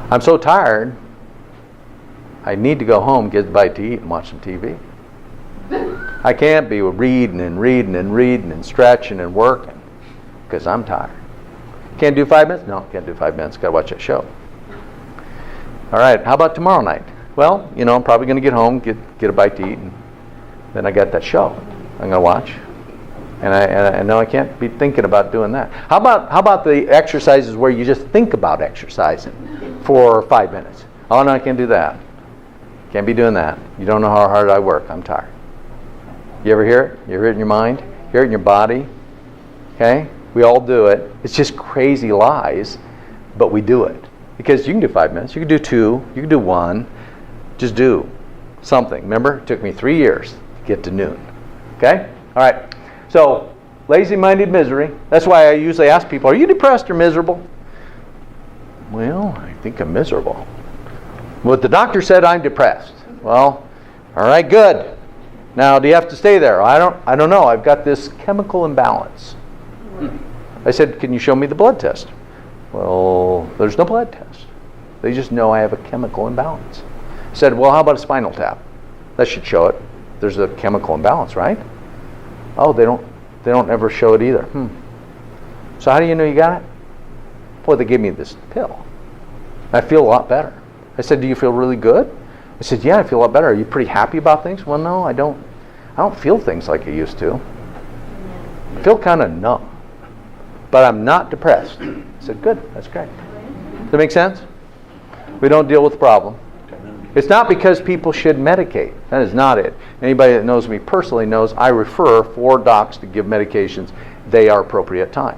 I'm so tired, I need to go home, get a bite to eat, and watch some TV. I can't be reading and reading and reading and stretching and working because I'm tired. Can't do 5 minutes? No, can't do 5 minutes. Got to watch that show. All right, how about tomorrow night? Well, I'm probably going to get home, get a bite to eat, and then I got that show I'm going to watch. And I know I can't be thinking about doing that. How about the exercises where you just think about exercising for 5 minutes? Oh, no, I can't do that. Can't be doing that. You don't know how hard I work. I'm tired. You ever hear it? You hear it in your mind? Hear it in your body? Okay? We all do it. It's just crazy lies, but we do it. Because you can do 5 minutes. You can do 2. You can do 1. Just do something. Remember? It took me 3 years to get to noon. Okay? All right. So, lazy-minded misery. That's why I usually ask people, are you depressed or miserable? Well, I think I'm miserable. Well, the doctor said I'm depressed. Well, all right, good. Now, do you have to stay there? I don't know. I've got this chemical imbalance. I said, can you show me the blood test? Well, there's no blood test. They just know I have a chemical imbalance. I said, well, how about a spinal tap? That should show it. There's a chemical imbalance, right? Oh, they don't ever show it either. So how do you know you got it? Boy, they gave me this pill. I feel a lot better. I said, do you feel really good? I said, yeah, I feel a lot better. Are you pretty happy about things? Well, no, I don't feel things like I used to. I feel kind of numb. But I'm not depressed. I said, good, that's great. Does that make sense? We don't deal with the problem. It's not because people should medicate. That is not it. Anybody that knows me personally knows I refer for docs to give medications. They are appropriate at time.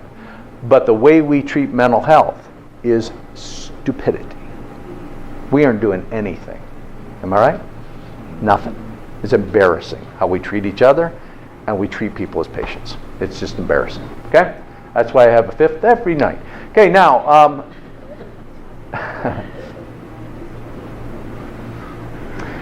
But the way we treat mental health is stupidity. We aren't doing anything. Am I right? Nothing. It's embarrassing how we treat each other and we treat people as patients. It's just embarrassing. Okay? That's why I have a fifth every night. Okay, now,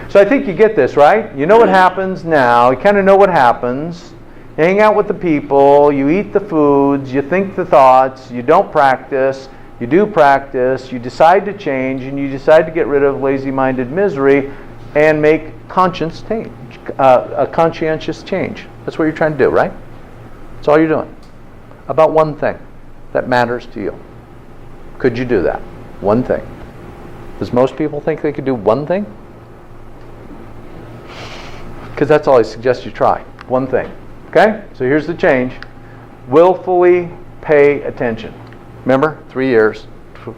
so I think you get this, right? You know what happens now. You kind of know what happens. You hang out with the people. You eat the foods. You think the thoughts. You don't practice. you do practice, you decide to change, and you decide to get rid of lazy-minded misery and make a conscientious change. That's what you're trying to do, right? That's all you're doing. About one thing that matters to you. Could you do that? One thing. Does most people think they could do one thing? Because that's all I suggest you try. One thing. Okay? So here's the change. Willfully pay attention. Remember? 3 years,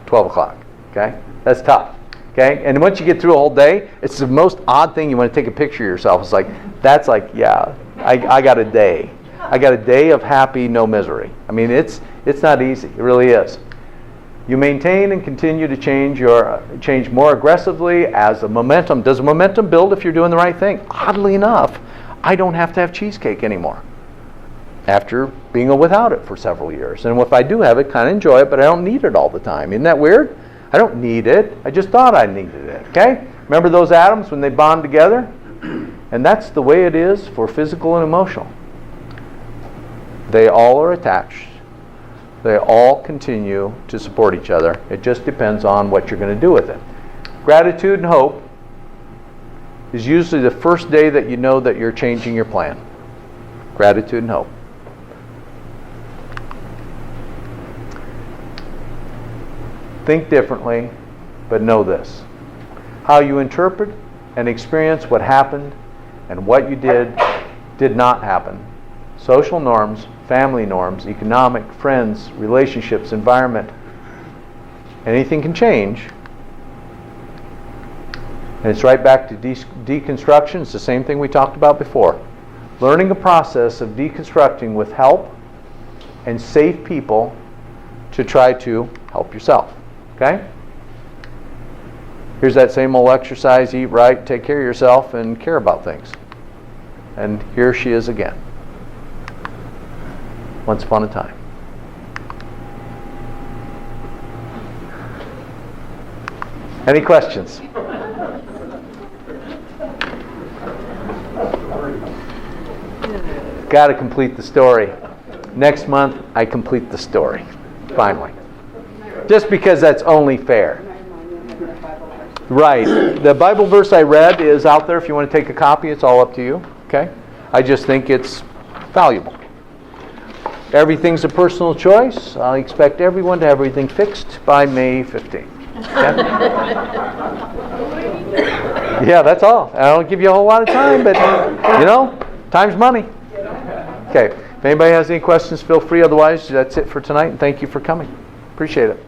12 o'clock. Okay? That's tough. Okay? And once you get through a whole day, it's the most odd thing. You want to take a picture of yourself. It's like, that's like, yeah, I got a day. I got a day of happy, no misery. I mean, it's not easy. It really is. You maintain and continue to change more aggressively as a momentum. Does momentum build if you're doing the right thing? Oddly enough, I don't have to have cheesecake anymore after being without it for several years. And if I do have it, kind of enjoy it, but I don't need it all the time. Isn't that weird? I don't need it. I just thought I needed it. Okay? Remember those atoms when they bond together? And that's the way it is for physical and emotional. They all are attached. They all continue to support each other. It just depends on what you're going to do with it. Gratitude and hope is usually the first day that you know that you're changing your plan. Gratitude and hope. Think differently, but know this. How you interpret and experience what happened and what you did not happen. Social norms, family norms, economic, friends, relationships, environment. Anything can change. And it's right back to deconstruction. It's the same thing we talked about before. Learning a process of deconstructing with help and safe people to try to help yourself. Okay? Here's that same old exercise: eat right, take care of yourself, and care about things. And here she is again. Once upon a time. Any questions? Got to complete the story. Next month, I complete the story. Finally. Just because that's only fair. Right. The Bible verse I read is out there. If you want to take a copy, it's all up to you. Okay? I just think it's valuable. Everything's a personal choice. I expect everyone to have everything fixed by May 15th. Okay? Yeah, that's all. I don't give you a whole lot of time, but, time's money. Okay. If anybody has any questions, feel free. Otherwise, that's it for tonight, and thank you for coming. Appreciate it.